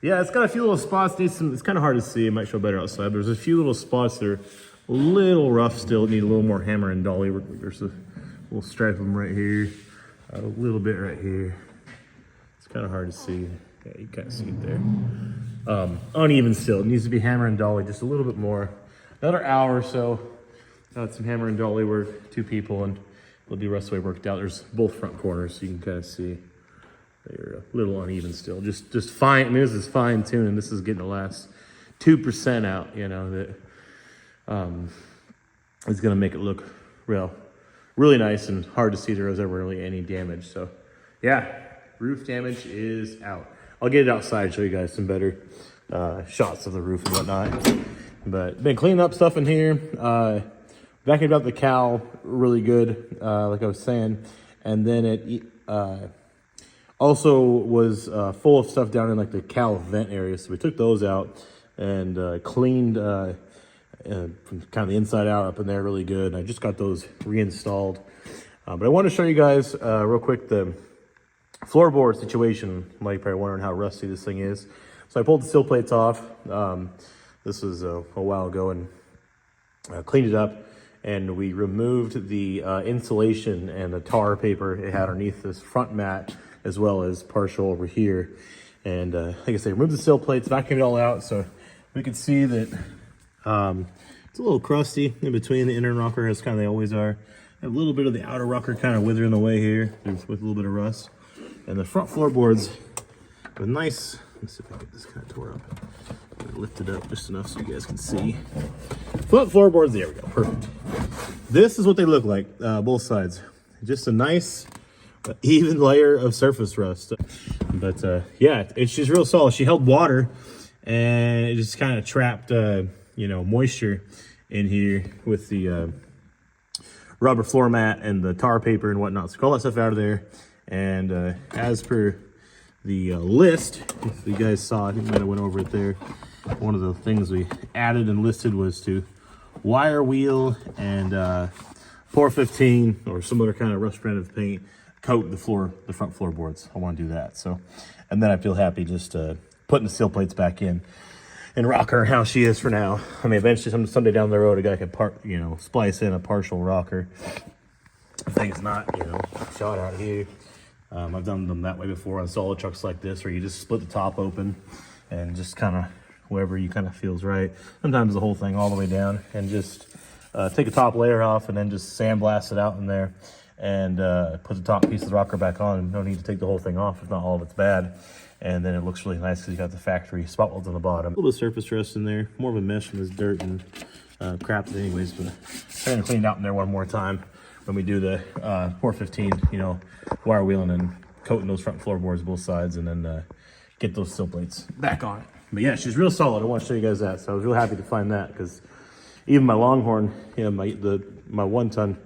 Yeah, it's got a few little spots. It's kind of hard to see. It might show better outside. But there's a few little spots that are a little rough still. Need a little more hammer and dolly. There's a little stripe of them right here. A little bit right here. It's kind of hard to see. Yeah, you can't see it there. Uneven still. It needs to be hammer and dolly just a little bit more. Another hour or so. Got some hammer and dolly work. 2 people, and it'll be the rest of the way worked out. There's both front corners, so you can kind of see they're a little uneven still. Just fine. I mean, this is fine tuning. This is getting the last 2% out. You know that is going to make it look real really nice and hard to see there was ever really any damage. So yeah, roof damage is out. I'll get it outside, show you guys some better shots of the roof and whatnot. But been cleaning up stuff in here. Vacuumed out the cow really good, like I was saying. And then it also was full of stuff down in like the cow vent area. So we took those out and cleaned from kind of the inside out up in there really good. And I just got those reinstalled. But I want to show you guys real quick the floorboard situation. You might probably wondering how rusty this thing is. So I pulled the sill plates off. This was a while ago, and cleaned it up. And we removed the insulation and the tar paper it had underneath this front mat, as well as partial over here. And like I say, removed the sill plates, vacuumed it all out, so we could see that it's a little crusty in between the inner rocker, as kind of they always are. A little bit of the outer rocker kind of withering away here with a little bit of rust. And the front floorboards with nice, let's see if I can get this kind of tore up. Lift it up just enough so you guys can see. Front floorboards, there we go, perfect. This is what they look like, both sides. Just a nice, even layer of surface rust. But yeah, she's real solid. She held water, and it just kind of trapped, you know, moisture in here with the rubber floor mat and the tar paper and whatnot. So all that stuff out of there. And as per the list, if you guys saw it, I might have went over it there. One of the things we added and listed was to wire wheel and 415 or some other kind of rust preventative paint coat the front floorboards. I want to do that. So, and then I feel happy just putting the sill plates back in and rock her how she is for now. I mean, eventually someday down the road, a guy could splice in a partial rocker. If things not, shot out here. I've done them that way before on solid trucks like this, where you just split the top open and just kind of wherever you kind of feels right. Sometimes the whole thing all the way down, and just take the top layer off and then just sandblast it out in there and put the top piece of the rocker back on. No need to take the whole thing off if not all of it's bad. And then it looks really nice because you got the factory spot welds on the bottom. A little bit of surface rust in there, more of a mesh from this dirt and crap anyways, but I'm going to clean it out in there one more time when we do the 415, wire wheeling and coating those front floorboards both sides, and then get those sill plates back on it. But yeah, she's real solid. I want to show you guys that. So I was real happy to find that, because even my Longhorn, my 1 ton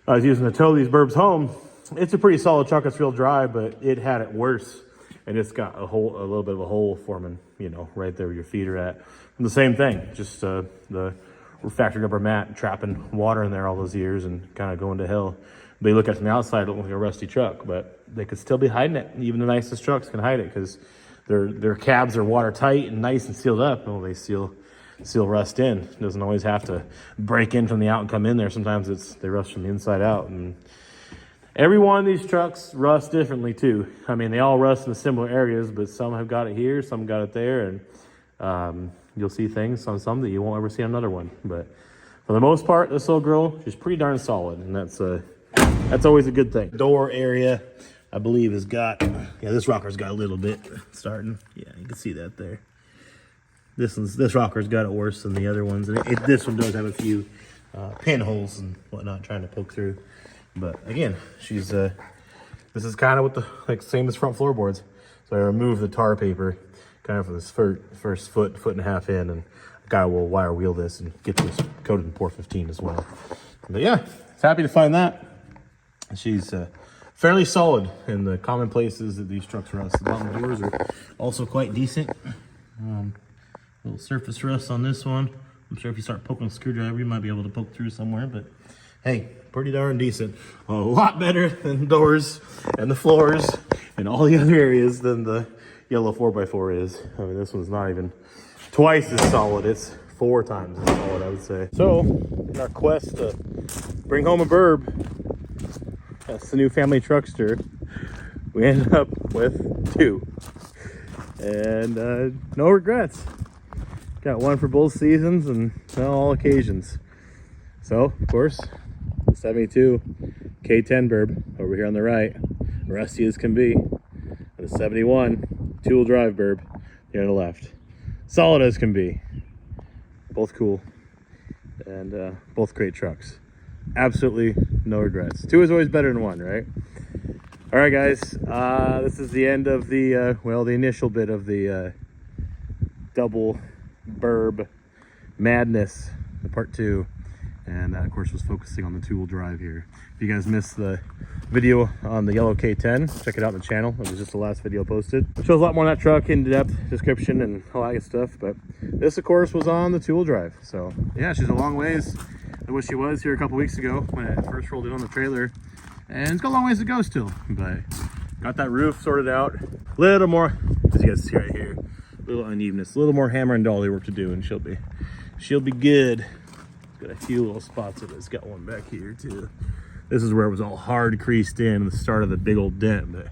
I was using to tow these burbs home, it's a pretty solid truck. It's real dry, but it had it worse. And it's got a little bit of a hole forming, right there where your feet are at. And the same thing, just the factory rubber mat trapping water in there all those years and kind of going to hell. But you look at it from the outside, it looks like a rusty truck, but they could still be hiding it. Even the nicest trucks can hide it, because their cabs are watertight and nice and sealed up. Well, they seal rust in. It doesn't always have to break in from the out and come in there. Sometimes they rust from the inside out. And every one of these trucks rust differently too. I mean, they all rust in similar areas, but some have got it here, some got it there, and you'll see things on some that you won't ever see on another one. But for the most part, this little girl, she's pretty darn solid, and that's always a good thing. Door area, I believe, has got, this rocker's got a little bit starting. Yeah, you can see that there. This rocker's got it worse than the other ones, and this one does have a few pinholes and whatnot trying to poke through. But again, she's this is kind of what the same as front floorboards. So I removed the tar paper kind of for this first foot and a half in, and a guy will wire wheel this and get this coated in 415 as well. But yeah, happy to find that. She's fairly solid in the common places that these trucks rust. The bottom doors are also quite decent. Little surface rust on this one. I'm sure if you start poking a screwdriver, you might be able to poke through somewhere, but hey, pretty darn decent. A lot better than the doors and the floors and all the other areas than the yellow 4x4 is. I mean, this one's not even twice as solid. It's 4 times as solid, I would say. So, in our quest to bring home a BURB, that's the new family truckster, we ended up with 2. And no regrets. Got one for both seasons and all occasions. So, of course, the 72 K10 BURB over here on the right, rusty as can be. And the 71 two-wheel drive BURB here on the left, solid as can be. Both cool, and both great trucks. Absolutely no regrets. 2 is always better than 1, right? All right, guys. This is the end of the well, the initial bit of the double BURB madness, the part 2, and that of course was focusing on the 2-wheel drive here. If you guys missed the video on the yellow K10, check it out on the channel. It was just the last video posted. It shows a lot more on that truck, in-depth description and all that good stuff, but this of course was on the 2-wheel drive. So yeah, she's a long ways than what she was here a couple weeks ago when it first rolled in on the trailer, and it's got a long ways to go still, but got that roof sorted out. A little more, as you guys see right here, a little unevenness, a little more hammer and dolly work to do, and she'll be good. Got a few little spots in it. It's got one back here too. This is where it was all hard creased in the start of the big old dent, but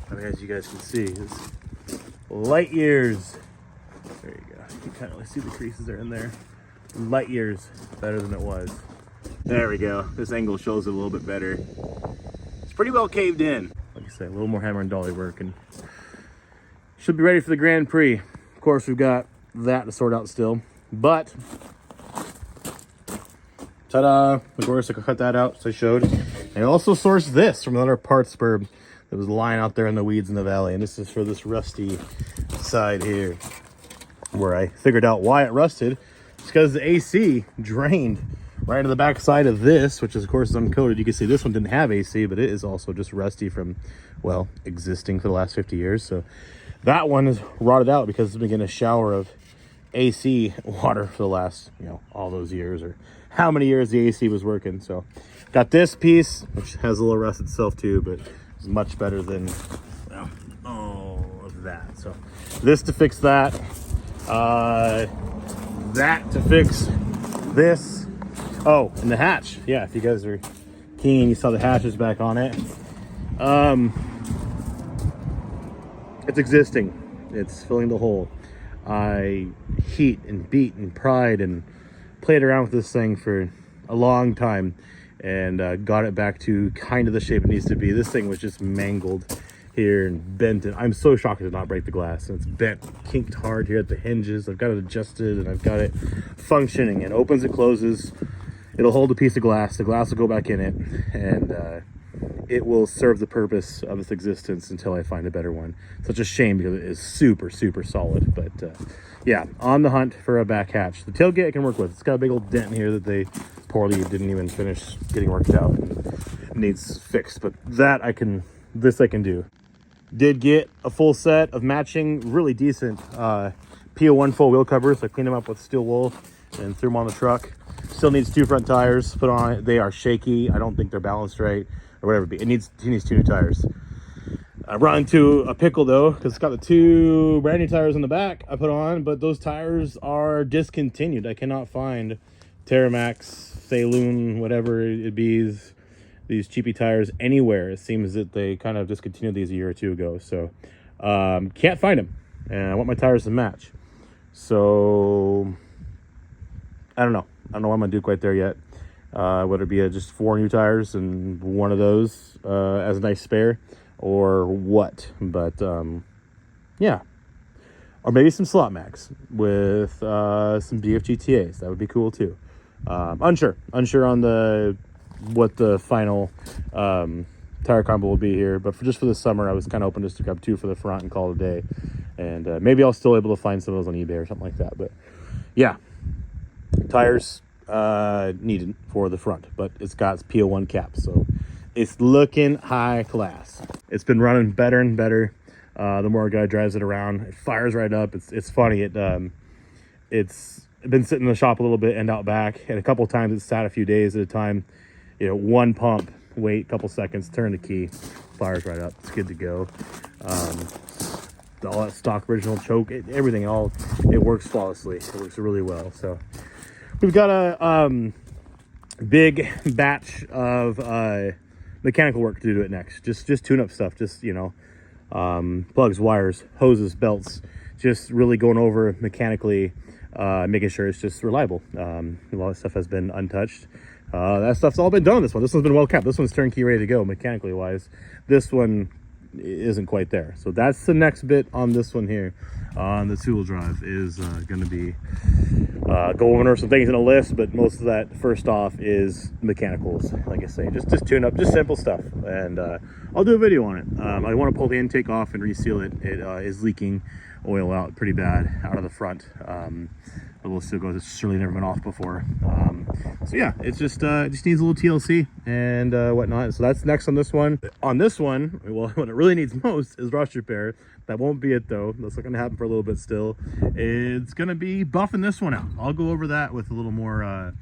I mean, as you guys can see, it's light years. There you go. You can kind of see the creases are in there. Light years better than it was. There we go. This angle shows it a little bit better. It's pretty well caved in. Like I say, a little more hammer and dolly work, and should be ready for the Grand Prix. Of course, we've got that to sort out still, but ta-da! Of course, I could cut that out, so I showed. And I also sourced this from another parts BURB that was lying out there in the weeds in the valley, and this is for this rusty side here, where I figured out why it rusted. It's because the AC drained right into the back side of this, which is of course is uncoated. You can see this one didn't have AC, but it is also just rusty from, well, existing for the last 50 years. So that one is rotted out because it's been getting a shower of AC water for the last, you know, all those years, or how many years the AC was working. So got this piece, which has a little rust itself too, but it's much better than, well, all of that. So this to fix that, that to fix this. Oh, and the hatch. Yeah, if you guys are keen, you saw the hatches back on it. It's existing. It's filling the hole. I heat and beat and pried and played around with this thing for a long time, and got it back to kind of the shape it needs to be. This thing was just mangled here and bent, and I'm so shocked it did not break the glass. And it's bent, kinked hard here at the hinges. I've got it adjusted and I've got it functioning. It opens and closes. It'll hold a piece of glass. The glass will go back in it, and it will serve the purpose of its existence until I find a better one. Such a shame because it is super, super solid. But yeah, on the hunt for a back hatch. The tailgate I can work with. It's got a big old dent here that they poorly didn't even finish getting worked out. It needs fixed, but that I can do. Did get a full set of matching, really decent PO1 full wheel covers. I cleaned them up with steel wool and threw them on the truck. Still needs 2 front tires put on it. They are shaky. I don't think they're balanced right, or whatever. He needs 2 new tires. I run into a pickle though, because it's got the 2 brand new tires on the back I put on, but those tires are discontinued. I cannot find Terramax, Saloon, whatever it be, these cheapy tires anywhere. It seems that they kind of discontinued these a year or 2 ago, so can't find them, and I want my tires to match. So I don't know what I'm gonna do quite there yet. Whether it be just 4 new tires and one of those as a nice spare, or what. But yeah, or maybe some slot max with some BFGTAs. That would be cool too. Unsure on what the final tire combo will be here, but just for the summer I was kind of hoping just to grab 2 for the front and call it a day, and maybe I'll still able to find some of those on eBay or something like that. But yeah, tires needed for the front, but it's got its PO1 cap, so it's looking high class. It's been running better and better the more a guy drives it around. It fires right up. It's funny. It's been sitting in the shop a little bit and out back, and a couple times it's sat a few days at a time. You know, one pump, wait a couple seconds, turn the key, fires right up. It's good to go. All that stock original choke, everything, it works flawlessly. It works really well. So we've got a big batch of mechanical work to do it next. Just tune up stuff. Just, you know, plugs, wires, hoses, belts. Just really going over mechanically, making sure it's just reliable. A lot of stuff has been untouched. That stuff's all been done on this one. This one's been well kept. This one's turnkey, ready to go mechanically wise. This one isn't quite there. So that's the next bit on this one here, on the two-wheel drive, is going to be go over some things in a list, but most of that first off is mechanicals. Like I say, just tune up, just simple stuff, and I'll do a video on it. I want to pull the intake off and reseal it. It is leaking oil out pretty bad out of the front. The little seal goes, it's surely never been off before. So yeah, it's just needs a little TLC and whatnot. So that's next on this one. On this one, well, what it really needs most is rust repair. That won't be it though. That's not gonna happen for a little bit still. It's gonna be buffing this one out. I'll go over that with a little more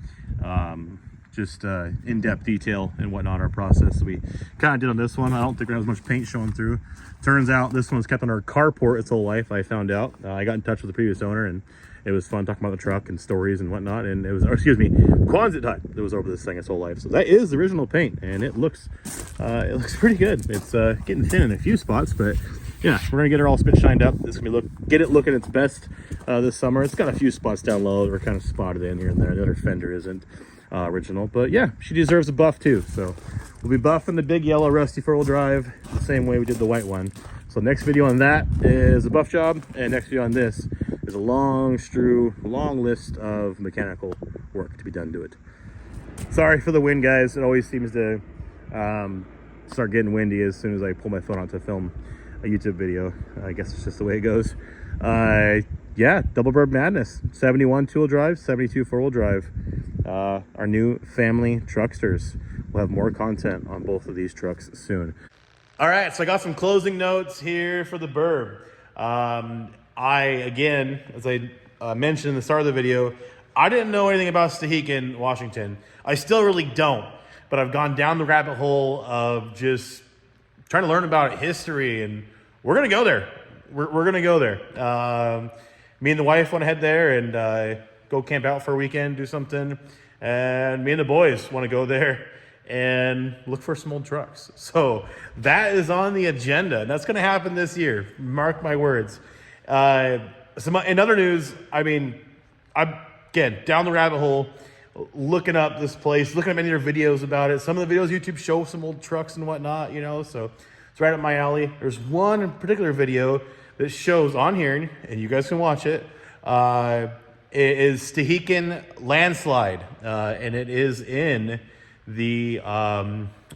in-depth detail and whatnot, our process that we kind of did on this one. I don't think there was much paint showing through. Turns out this one's kept on our carport its whole life. I found out. I got in touch with the previous owner, and it was fun talking about the truck and stories and whatnot. And it was, or excuse me, Quonset hut that was over this thing its whole life. So that is the original paint, and it looks pretty good. It's getting thin in a few spots, but yeah, we're gonna get it all spit shined up. It's gonna be get it looking its best this summer. It's got a few spots down low that were kind of spotted in here and there. The other fender isn't original, but yeah, she deserves a buff too. So we'll be buffing the big yellow rusty 4-wheel drive the same way we did the white one. So next video on that is a buff job, and next video on this is a long list of mechanical work to be done to it. Sorry for the wind, guys. It always seems to start getting windy as soon as I pull my phone out to film a YouTube video. I guess it's just the way it goes. Yeah, double BURB madness. 71 two-wheel drive, 72 4-wheel drive. Our new family trucksters. We'll have more content on both of these trucks soon. All right, so I got some closing notes here for the BURB. Again, as I mentioned in the start of the video, I didn't know anything about Stehekin, Washington. I still really don't, but I've gone down the rabbit hole of just trying to learn about history, and we're gonna go there. We're gonna go there. Me and the wife want to head there and go camp out for a weekend, do something, and me and the boys want to go there and look for some old trucks. So that is on the agenda, and that's going to happen this year. Mark my words. In other news, I mean, I'm, again, down the rabbit hole, looking up this place, looking at many of your videos about it. Some of the videos YouTube show some old trucks and whatnot, you know, so it's right up my alley. There's one particular video that shows on here, and you guys can watch it. It is Stehekin landslide, and it is in the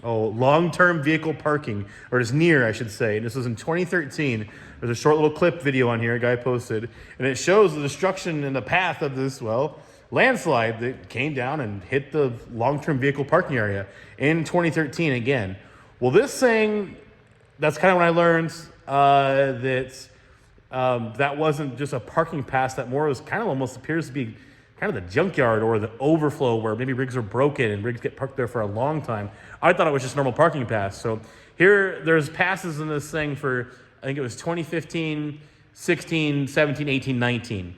long-term vehicle parking, or it's near, I should say. And this was in 2013. There's a short little clip video on here a guy posted, and it shows the destruction in the path of this, well, landslide that came down and hit the long-term vehicle parking area in 2013 again. Well, this thing, that's kind of when I learned that wasn't just a parking pass, that more was kind of almost appears to be kind of the junkyard or the overflow where maybe rigs are broken and rigs get parked there for a long time. I thought it was just normal parking pass. So here, there's passes in this thing for, I think it was 2015, 16, 17, 18, 19.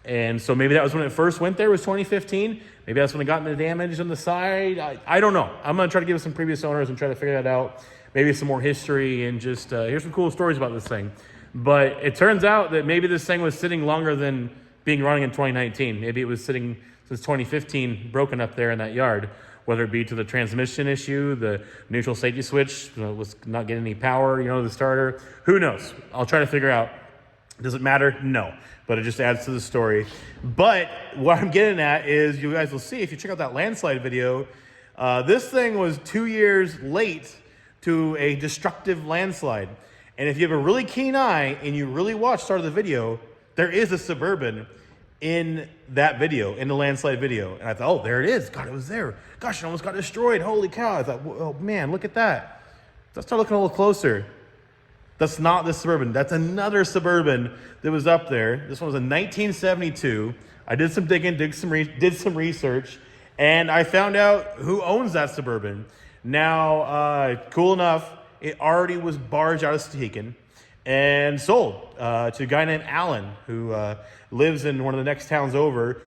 And so maybe that was when it first went there, was 2015. Maybe that's when it got into damage on the side. I don't know. I'm going to try to give it some previous owners and try to figure that out. Maybe some more history and just here's some cool stories about this thing. But it turns out that maybe this thing was sitting longer than being running in 2019. Maybe it was sitting since 2015, broken up there in that yard, whether it be to the transmission issue, the neutral safety switch was not getting any power, you know, the starter. Who knows? I'll try to figure out. Does it matter? No. But it just adds to the story. But what I'm getting at is, you guys will see, if you check out that landslide video, this thing was 2 years late to a destructive landslide. And if you have a really keen eye and you really watch start of the video, there is a Suburban in that video, in the landslide video. And I thought, oh, there it is. God, it was there. Gosh, it almost got destroyed. Holy cow. I thought, oh man, look at that. Let's start looking a little closer. That's not the Suburban. That's another Suburban that was up there. This one was in 1972. I did some digging, did some research, and I found out who owns that Suburban. Now, cool enough, it already was barged out of Stehekin and sold to a guy named Alan, who lives in one of the next towns over.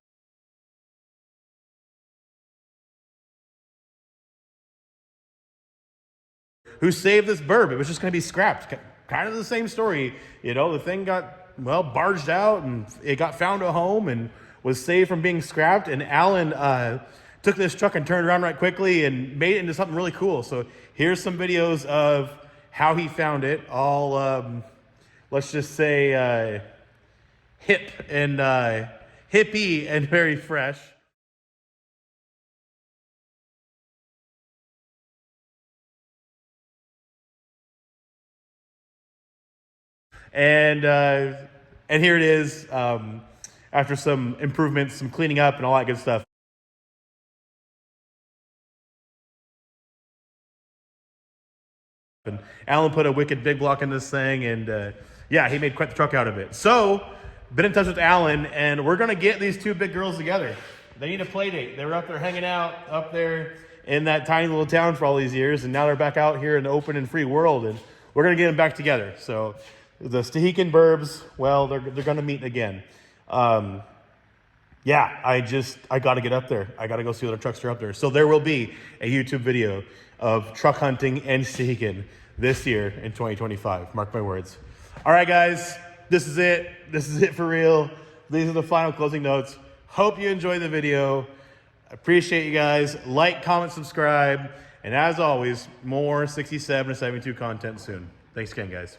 Who saved this BURB. It was just going to be scrapped. Kind of the same story. You know, the thing got, well, barged out and it got found a home and was saved from being scrapped. And Alan took this truck and turned around right quickly and made it into something really cool. So here's some videos of how he found it, all let's just say hip and hippie and very fresh. And here it is, after some improvements, some cleaning up and all that good stuff. And Alan put a wicked big block in this thing, and yeah, he made quite the truck out of it. So, been in touch with Alan, and we're gonna get these two big girls together. They need a play date. They were up there hanging out up there in that tiny little town for all these years, and now they're back out here in the open and free world, and we're gonna get them back together. So, the Stehekin BURBs, well, they're gonna meet again. Yeah, I got to get up there. I got to go see what the trucks are up there. So there will be a YouTube video of truck hunting and Stehekin this year in 2025. Mark my words. All right, guys, this is it. This is it for real. These are the final closing notes. Hope you enjoy the video. I appreciate you guys. Like, comment, subscribe. And as always, more 67 to 72 content soon. Thanks again, guys.